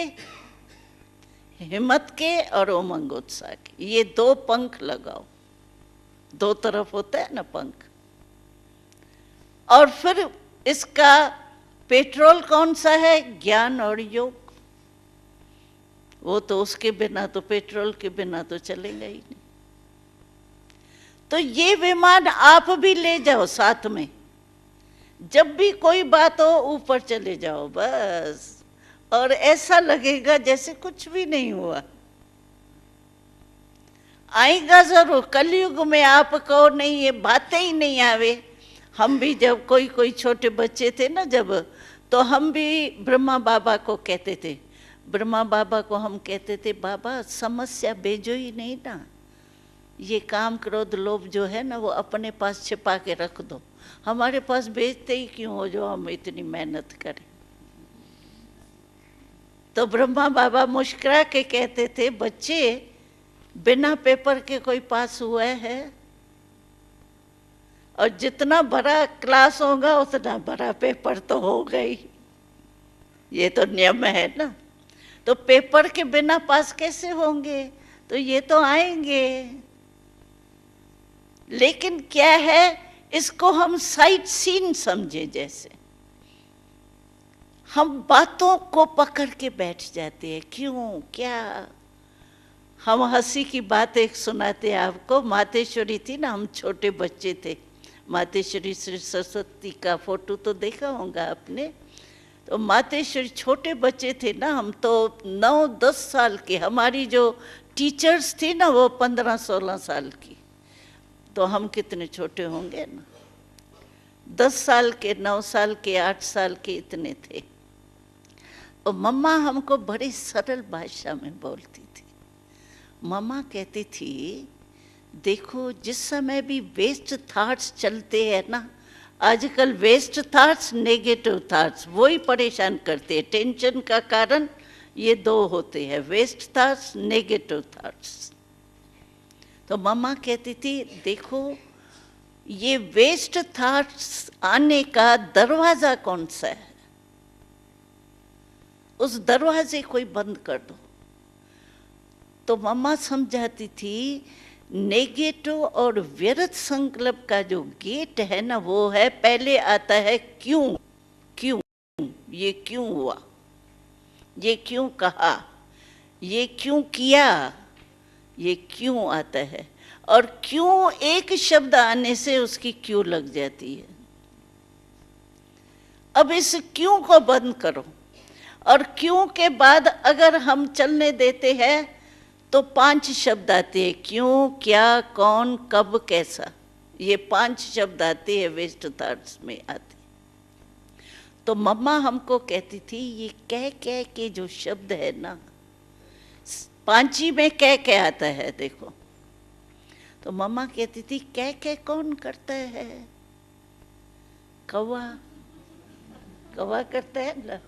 हिम्मत के और उमंग उत्साह के, ये दो पंख लगाओ। दो तरफ होता है ना पंख। और फिर इसका पेट्रोल कौन सा है? ज्ञान और योग। वो तो उसके बिना तो, पेट्रोल के बिना तो चलेगा ही नहीं। तो ये विमान आप भी ले जाओ साथ में, जब भी कोई बात हो ऊपर चले जाओ बस, और ऐसा लगेगा जैसे कुछ भी नहीं हुआ। आएगा जरूर कलयुग में, आप कहो नहीं ये बातें ही नहीं आवे। हम भी जब कोई छोटे बच्चे थे ना जब, तो हम भी ब्रह्मा बाबा को कहते थे, ब्रह्मा बाबा को हम कहते थे बाबा समस्या भेजो ही नहीं ना, ये काम क्रोध लोभ जो है ना वो अपने पास छिपा के रख दो, हमारे पास भेजते ही क्यों हो जो हम इतनी मेहनत करें। तो ब्रह्मा बाबा मुस्कुरा के कहते थे बच्चे बिना पेपर के कोई पास हुआ है? और जितना बड़ा क्लास होगा उतना बड़ा पेपर तो होगा ही, ये तो नियम है ना। तो पेपर के बिना पास कैसे होंगे? तो ये तो आएंगे, लेकिन क्या है, इसको हम साइट सीन समझे। जैसे हम बातों को पकड़ के बैठ जाते हैं, क्यों क्या। हम हंसी की बात एक सुनाते हैं आपको। मातेश्वरी थी ना, हम छोटे बच्चे थे, मातेश्वरी श्री सरस्वती का फोटो तो देखा होगा आपने। तो मातेश्वरी छोटे बच्चे थे ना हम, तो 9-10 साल के। हमारी जो टीचर्स थी ना वो 15-16 साल की। तो हम कितने छोटे होंगे ना, 10 साल के, 9 साल के, 8 साल के, इतने थे। और मम्मा हमको बड़ी सरल भाषा में बोलती थी। मम्मा कहती थी देखो जिस समय भी वेस्ट थॉट्स चलते हैं ना, आजकल वेस्ट थॉट्स, नेगेटिव थॉट्स, वही परेशान करते हैं। टेंशन का कारण ये दो होते हैं, वेस्ट थॉट्स, नेगेटिव थॉट्स। तो मम्मा कहती थी देखो ये वेस्ट थॉट्स आने का दरवाजा कौन सा है, उस दरवाजे को ही बंद कर दो। तो मम्मा समझाती थी नेगेटिव और व्यर्थ संकल्प का जो गेट है ना, वो है पहले आता है क्यों। क्यों, ये क्यों हुआ, ये क्यों कहा, ये क्यों किया, ये क्यों आता है। और क्यों एक शब्द आने से उसकी क्यों लग जाती है। अब इस क्यों को बंद करो। और क्यों के बाद अगर हम चलने देते हैं तो 5 शब्द आते हैं, क्यों, क्या, कौन, कब, कैसा। ये 5 शब्द आते हैं, वेस्ट थॉट्स में आते। तो मम्मा हमको कहती थी ये कह के जो शब्द है ना, 5 में कह आता है देखो। तो मम्मा कहती थी कह कौन करता है? कौवा, कौवा करता है ना।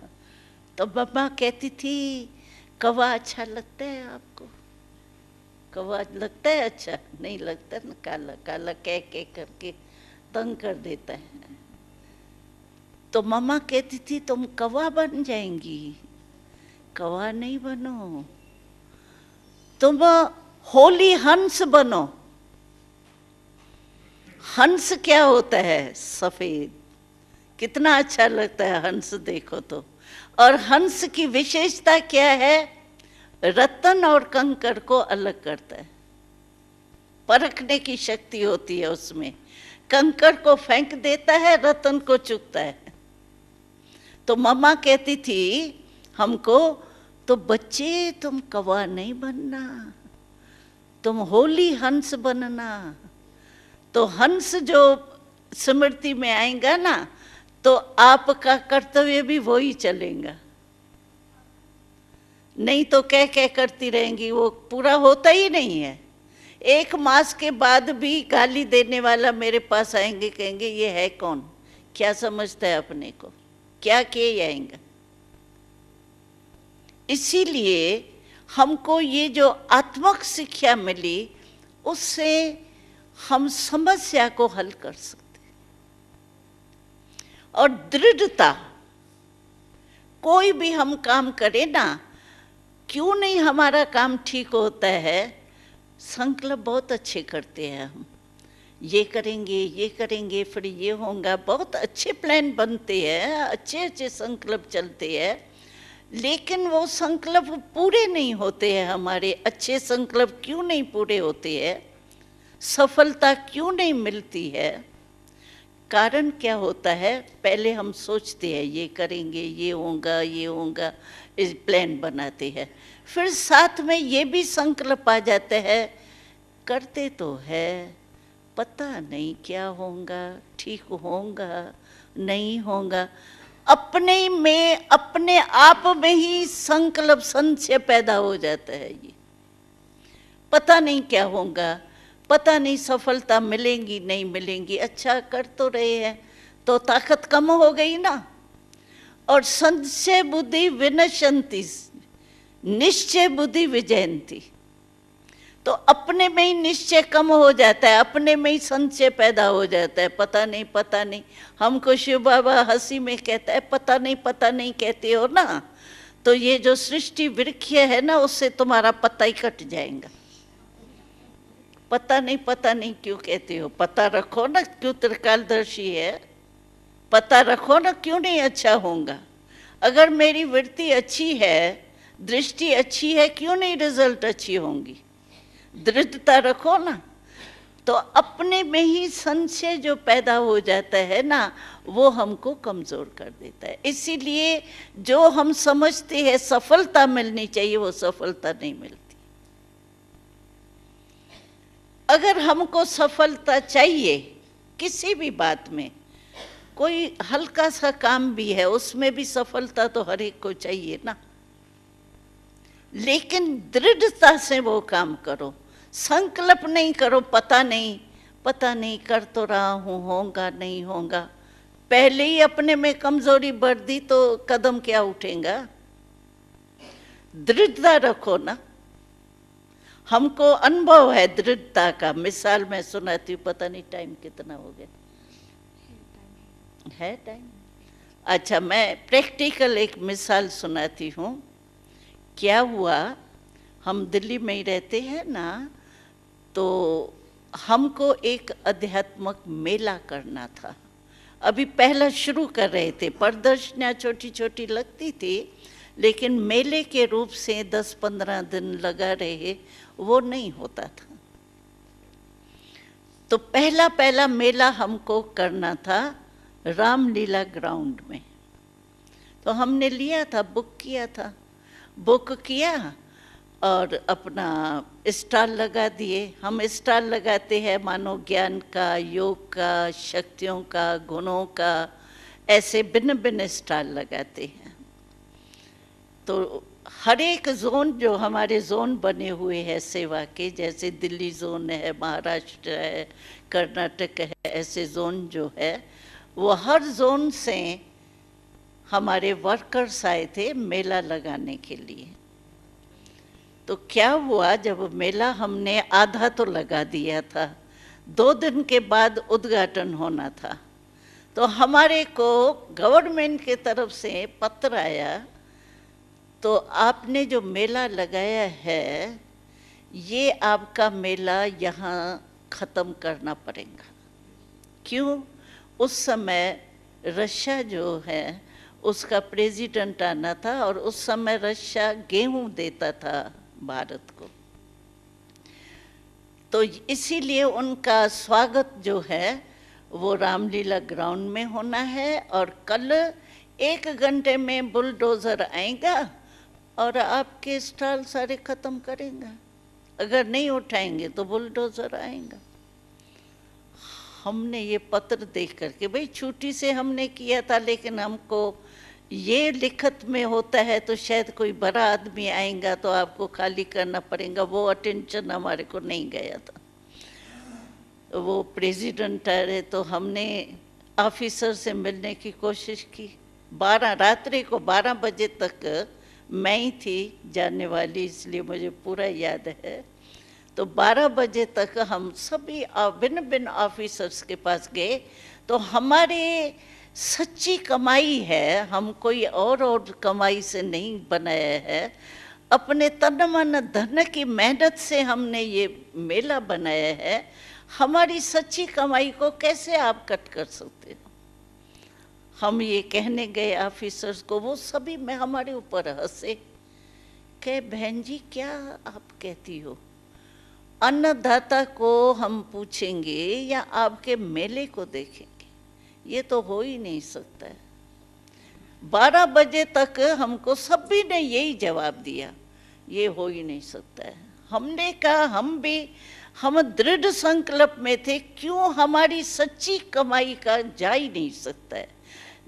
तो मम्मा कहती थी कौवा अच्छा लगता है आपको? कौवा लगता है अच्छा? नहीं लगता ना, काला काला कह करके तंग कर देता है। तो मम्मा कहती थी तुम कौवा बन जाएंगी। कौवा नहीं बनो, तुम होली हंस बनो। हंस क्या होता है? सफेद, कितना अच्छा लगता है हंस देखो तो। और हंस की विशेषता क्या है? रत्न और कंकर को अलग करता है, परखने की शक्ति होती है उसमें। कंकर को फेंक देता है, रत्न को चुगता है। तो मम्मा कहती थी हमको, तो बच्चे तुम कौवा नहीं बनना, तुम होली हंस बनना। तो हंस जो स्मृति में आएगा ना, तो आपका कर्तव्य भी वही चलेगा। नहीं तो कह करती रहेंगी, वो पूरा होता ही नहीं है। 1 मास के बाद भी गाली देने वाला मेरे पास आएंगे, कहेंगे ये है कौन, क्या समझता है अपने को, क्या किए आएगा। इसीलिए हमको ये जो आत्मक शिक्षा मिली, उससे हम समस्या को हल कर सकते। और दृढ़ता, कोई भी हम काम करें ना, क्यों नहीं हमारा काम ठीक होता है? संकल्प बहुत अच्छे करते हैं हम, ये करेंगे, फिर ये होगा, बहुत अच्छे प्लान बनते हैं, अच्छे अच्छे संकल्प चलते हैं, लेकिन वो संकल्प पूरे नहीं होते हैं हमारे। अच्छे संकल्प क्यों नहीं पूरे होते हैं? सफलता क्यों नहीं मिलती है? कारण क्या होता है? पहले हम सोचते हैं ये करेंगे, ये होगा, इस प्लान बनाते हैं, फिर साथ में ये भी संकल्प आ जाते हैं, करते तो है, पता नहीं क्या होगा, ठीक होगा नहीं होगा। अपने आप में ही संकल्प संशय पैदा हो जाता है। ये पता नहीं क्या होगा, पता नहीं सफलता मिलेंगी नहीं मिलेंगी। अच्छा कर तो रहे हैं तो ताकत कम हो गई ना। और संशय बुद्धि विनश्यन्ति, निश्चय बुद्धि विजयन्ति। तो अपने में ही निश्चय कम हो जाता है, अपने में ही संशय पैदा हो जाता है। पता नहीं। हमको शिव बाबा हंसी में कहता है, पता नहीं कहते हो ना, तो ये जो सृष्टि वृक्ष है ना, उससे तुम्हारा पता ही कट जाएगा। पता नहीं क्यों कहते हो? पता रखो ना, क्यों त्रिकालदर्शी है, पता रखो ना, क्यों नहीं अच्छा होगा। अगर मेरी वृत्ति अच्छी है, दृष्टि अच्छी है, क्यों नहीं रिजल्ट अच्छी होंगी? दृढ़ता रखो ना। तो अपने में ही संशय जो पैदा हो जाता है ना, वो हमको कमजोर कर देता है। इसीलिए जो हम समझते हैं सफलता मिलनी चाहिए, वो सफलता नहीं मिलती। अगर हमको सफलता चाहिए किसी भी बात में, कोई हल्का सा काम भी है, उसमें भी सफलता तो हर एक को चाहिए ना। लेकिन दृढ़ता से वो काम करो, संकल्प नहीं करो पता नहीं कर तो रहा हूँ, होगा नहीं होगा। पहले ही अपने में कमजोरी बढ़ दी तो कदम क्या उठेगा? दृढ़ता रखो ना। हमको अनुभव है दृढ़ता का। मिसाल मैं सुनाती हूँ, पता नहीं टाइम कितना हो गया है टाइम। अच्छा, मैं प्रैक्टिकल एक मिसाल सुनाती हूँ। क्या हुआ, हम दिल्ली में ही रहते हैं ना, तो हमको एक अध्यात्मक मेला करना था। अभी पहला शुरू कर रहे थे, प्रदर्शनियाँ छोटी छोटी लगती थी, लेकिन मेले के रूप से 10-15 दिन लगा रहे, वो नहीं होता था। तो पहला मेला हमको करना था रामलीला ग्राउंड में। तो हमने लिया था, बुक किया और अपना स्टॉल लगा दिए। हम स्टॉल लगाते हैं मानो ज्ञान का, योग का, शक्तियों का, गुणों का, ऐसे भिन्न स्टॉल लगाते हैं। तो हर एक जोन, जो हमारे जोन बने हुए हैं सेवा के, जैसे दिल्ली जोन है, महाराष्ट्र है, कर्नाटक है, ऐसे जोन जो है, वो हर जोन से हमारे वर्कर्स आए थे मेला लगाने के लिए। तो क्या हुआ, जब मेला हमने आधा तो लगा दिया था, 2 दिन के बाद उद्घाटन होना था, तो हमारे को गवर्नमेंट के तरफ से पत्र आया, तो आपने जो मेला लगाया है, ये आपका मेला यहाँ ख़त्म करना पड़ेगा। क्यों? उस समय रशिया जो है, उसका प्रेसिडेंट आना था, और उस समय रशिया गेहूं देता था भारत को। तो इसीलिए उनका स्वागत जो है वो रामलीला ग्राउंड में होना है, और कल 1 घंटे में बुलडोज़र आएगा और आपके स्टॉल सारे ख़त्म करेंगे। अगर नहीं उठाएंगे तो बुलडोज़र आएगा। हमने ये पत्र देख करके, भाई छुट्टी से हमने किया था, लेकिन हमको ये लिखत में होता है तो शायद कोई बड़ा आदमी आएगा तो आपको खाली करना पड़ेगा, वो अटेंशन हमारे को नहीं गया था। वो प्रेसिडेंट आ रहे तो हमने ऑफिसर से मिलने की कोशिश की। 12 रात्रि को 12 बजे तक मैं ही थी जाने वाली, इसलिए मुझे पूरा याद है। तो 12 बजे तक हम सभी भिन्न भिन्न ऑफिसर्स के पास गए। तो हमारे सच्ची कमाई है, हम कोई और कमाई से नहीं बनाया है, अपने तन मन धन की मेहनत से हमने ये मेला बनाया है। हमारी सच्ची कमाई को कैसे आप कट कर सकते हो? हम ये कहने गए ऑफिसर्स को, वो सभी में हमारे ऊपर हंसे, कहे बहन जी क्या आप कहती हो? अन्नदाता को हम पूछेंगे या आपके मेले को देखेंगे? ये तो हो ही नहीं सकता है। 12 बजे तक हमको सभी ने यही जवाब दिया, ये हो ही नहीं सकता है। हमने कहा हम दृढ़ संकल्प में थे, क्यों हमारी सच्ची कमाई का जा ही नहीं सकता है।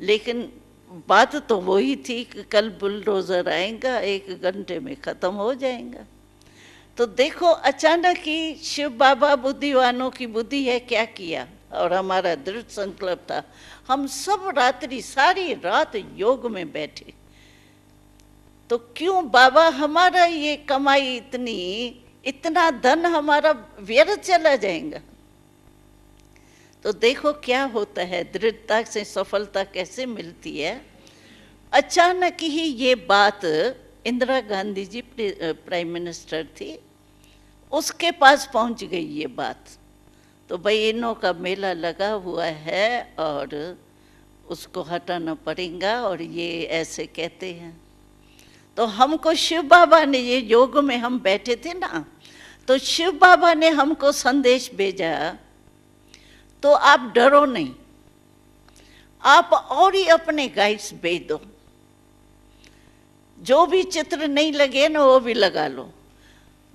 लेकिन बात तो वही थी कि कल बुलडोज़र आएगा, 1 घंटे में ख़त्म हो जाएगा। तो देखो अचानक ही शिव बाबा बुद्धिवानों की बुद्धि है क्या किया, और हमारा दृढ़ संकल्प था। हम सब रात्रि सारी रात योग में बैठे। तो क्यों बाबा हमारा ये कमाई इतना धन हमारा व्यर्थ चला जाएगा? तो देखो क्या होता है, दृढ़ता से सफलता कैसे मिलती है। अचानक ही ये बात इंदिरा गांधी जी प्राइम मिनिस्टर थी, उसके पास पहुंच गई ये बात। तो भाई इनों का मेला लगा हुआ है और उसको हटाना पड़ेगा, और ये ऐसे कहते हैं। तो हमको शिव बाबा ने, ये योग में हम बैठे थे ना, तो शिव बाबा ने हमको संदेश भेजा, तो आप डरो नहीं, आप और ही अपने गाइड्स भेज दो, जो भी चित्र नहीं लगे ना वो भी लगा लो।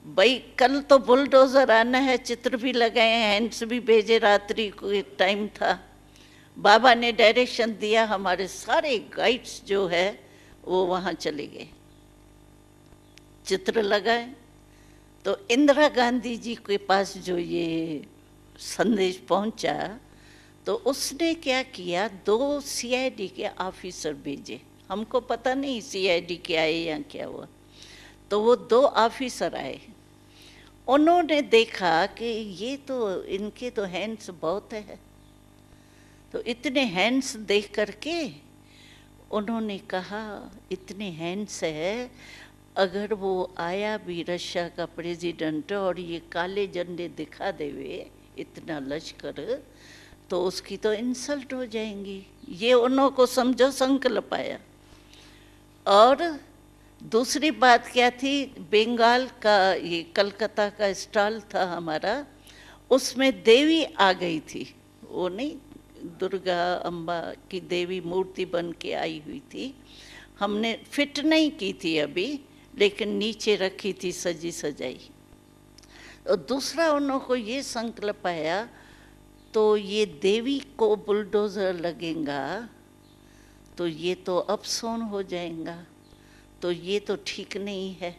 भाई कल तो बुलडोज़र आना है, चित्र भी लगाए, हैंड्स भी भेजे, रात्रि को टाइम था। बाबा ने डायरेक्शन दिया, हमारे सारे गाइड्स जो है वो वहाँ चले गए, चित्र लगाए। तो इंदिरा गांधी जी के पास जो ये संदेश पहुंचा, तो उसने क्या किया, 2 CID के ऑफिसर भेजे। हमको पता नहीं CID के आए या क्या हुआ। तो वो 2 ऑफिसर आए, उन्होंने देखा कि ये तो इनके तो हैंड्स बहुत है। तो इतने हैंड्स देख करके उन्होंने कहा, इतने हैंड्स है, अगर वो आया भी रशिया का प्रेसिडेंट और ये काले झंडे दिखा देवे इतना लश्कर, तो उसकी तो इंसल्ट हो जाएंगी। ये उन्हों को समझो संकल्प आया। और दूसरी बात क्या थी, बंगाल का ये कलकत्ता का स्टॉल था हमारा, उसमें देवी आ गई थी। वो नहीं, दुर्गा अम्बा की देवी मूर्ति बन के आई हुई थी। हमने फिट नहीं की थी अभी, लेकिन नीचे रखी थी सजी सजाई। और दूसरा उन्हों को ये संकल्प आया, तो ये देवी को बुलडोज़र लगेगा तो ये तो अपसोन हो जाएगा, तो ये तो ठीक नहीं है।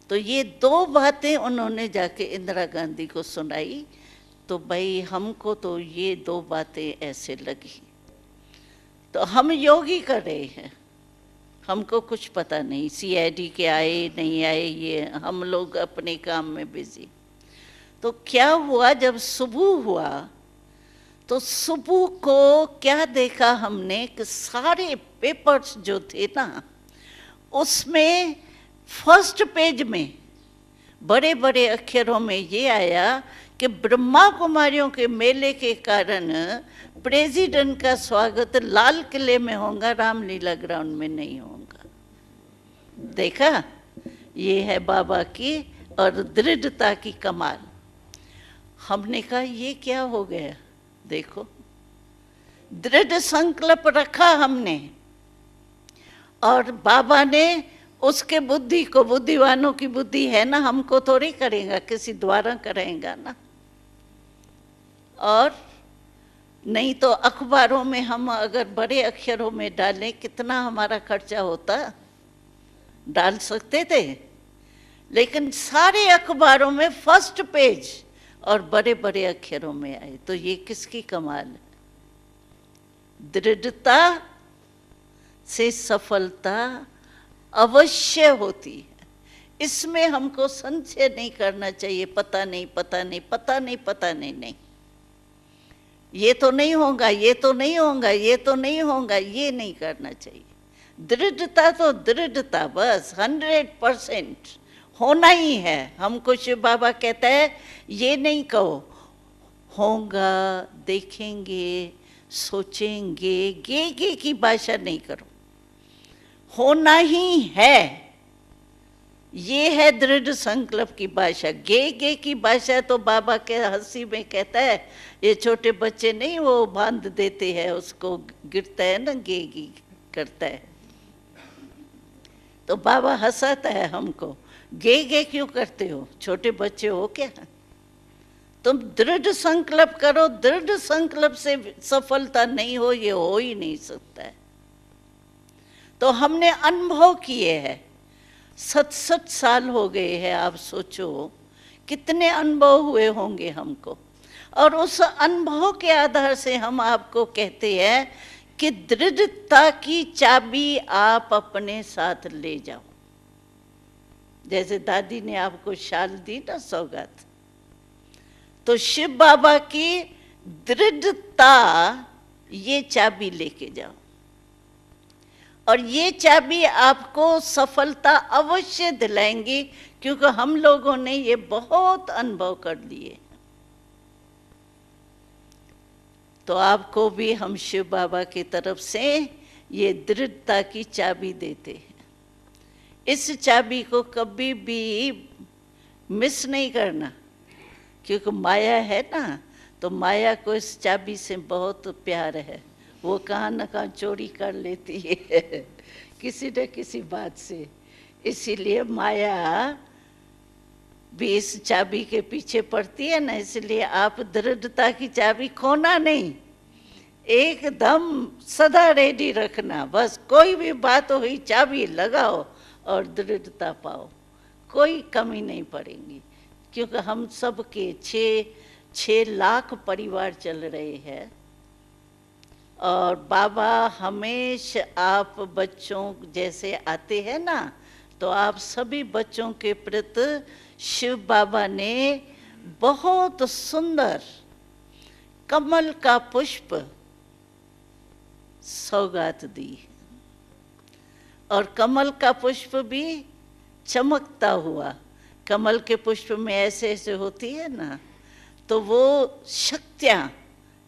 तो ये 2 बातें उन्होंने जाके इंदिरा गांधी को सुनाई। तो भाई हमको तो ये 2 बातें ऐसे लगी। तो हम योगी कर रहे हैं, हमको कुछ पता नहीं CID के आए नहीं आए, ये हम लोग अपने काम में बिजी। तो क्या हुआ, जब सुबह हुआ तो सुबह को क्या देखा हमने कि सारे पेपर्स जो थे ना, उसमें फर्स्ट पेज में बड़े बड़े अक्षरों में ये आया कि ब्रह्मा कुमारियों के मेले के कारण प्रेसिडेंट का स्वागत लाल किले में होगा, रामलीला ग्राउंड में नहीं होगा। देखा, ये है बाबा की और दृढ़ता की कमाल। हमने कहा ये क्या हो गया, देखो दृढ़ संकल्प रखा हमने, और बाबा ने उसके बुद्धि को, बुद्धिवानों की बुद्धि है ना, हमको थोड़ी करेगा, किसी द्वारा करेगा ना। और नहीं तो अखबारों में हम अगर बड़े अक्षरों में डालें, कितना हमारा खर्चा होता, डाल सकते थे, लेकिन सारे अखबारों में फर्स्ट पेज और बड़े बड़े अक्षरों में आए। तो ये किसकी कमाल है? दृढ़ता से सफलता अवश्य होती है, इसमें हमको संशय नहीं करना चाहिए। पता नहीं, पता नहीं, पता नहीं, पता नहीं, नहीं, ये तो नहीं होगा, ये तो नहीं होगा, ये तो नहीं होगा, ये नहीं करना चाहिए। दृढ़ता तो दृढ़ता, बस 100% होना ही है। हमको शिव बाबा कहता है ये नहीं कहो होगा, देखेंगे, सोचेंगे, गे की भाषा नहीं करो, होना ही है। ये है दृढ़ संकल्प की भाषा। गे की भाषा तो बाबा के हंसी में कहता है, ये छोटे बच्चे नहीं, वो बांध देते हैं उसको, गिरता है ना, गे करता है, तो बाबा हंसाता है हमको, गे क्यों करते हो, छोटे बच्चे हो क्या? तुम दृढ़ संकल्प करो, दृढ़ संकल्प से सफलता नहीं हो, ये हो ही नहीं सकता है। तो हमने अनुभव किए हैं, 67 साल हो गए हैं, आप सोचो कितने अनुभव हुए होंगे हमको, और उस अनुभव के आधार से हम आपको कहते हैं कि दृढ़ता की चाबी आप अपने साथ ले जाओ। जैसे दादी ने आपको शाल दी ना सौगात, तो शिव बाबा की दृढ़ता, ये चाबी लेके जाओ, और ये चाबी आपको सफलता अवश्य दिलाएंगी, क्योंकि हम लोगों ने ये बहुत अनुभव कर लिए। तो आपको भी हम शिव बाबा की तरफ से ये दृढ़ता की चाबी देते हैं। इस चाबी को कभी भी मिस नहीं करना, क्योंकि माया है ना, तो माया को इस चाबी से बहुत प्यार है, वो कहाँ न कहाँ चोरी कर लेती है किसी न किसी बात से। इसीलिए माया भी इस चाबी के पीछे पड़ती है ना, इसलिए आप दृढ़ता की चाबी खोना नहीं, एकदम सदा रेडी रखना। बस कोई भी बात हुई, चाबी लगाओ और दृढ़ता पाओ, कोई कमी नहीं पड़ेगी। क्योंकि हम सब के 6 लाख परिवार चल रहे हैं, और बाबा हमेशा आप बच्चों जैसे आते हैं ना, तो आप सभी बच्चों के प्रति शिव बाबा ने बहुत सुंदर कमल का पुष्प सौगात दी, और कमल का पुष्प भी चमकता हुआ। कमल के पुष्प में ऐसे ऐसे होती है ना, तो वो शक्तियाँ,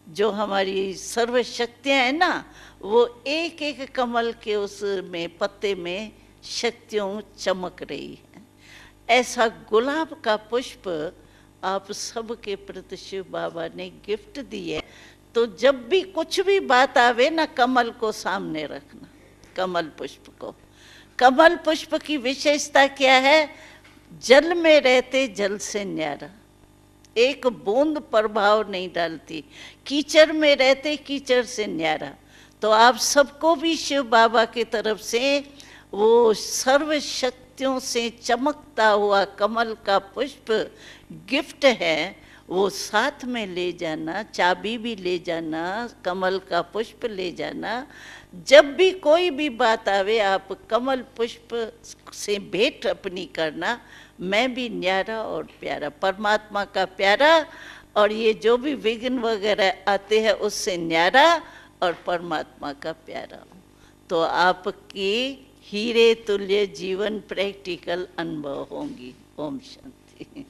जो हमारी सर्व शक्तियाँ हैं ना, वो एक एक कमल के उसमें पत्ते में शक्तियों चमक रही है। ऐसा गुलाब का पुष्प आप सबके प्रति शिव बाबा ने गिफ्ट दी है। तो जब भी कुछ भी बात आवे ना, कमल को सामने रखना, कमल पुष्प को। कमल पुष्प की विशेषता क्या है? जल में रहते जल से न्यारा, एक बूंद प्रभाव नहीं डालती, कीचड़ में रहते कीचड़ से न्यारा। तो आप सबको भी शिव बाबा की तरफ से वो सर्व शक्तियों से चमकता हुआ कमल का पुष्प गिफ्ट है, वो साथ में ले जाना, चाबी भी ले जाना, कमल का पुष्प ले जाना। जब भी कोई भी बात आवे, आप कमल पुष्प से भेंट अपनी करना, मैं भी न्यारा और प्यारा, परमात्मा का प्यारा, और ये जो भी विघ्न वगैरह आते हैं उससे न्यारा और परमात्मा का प्यारा। तो आपकी हीरे तुल्य जीवन प्रैक्टिकल अनुभव होंगी। ओम शांति।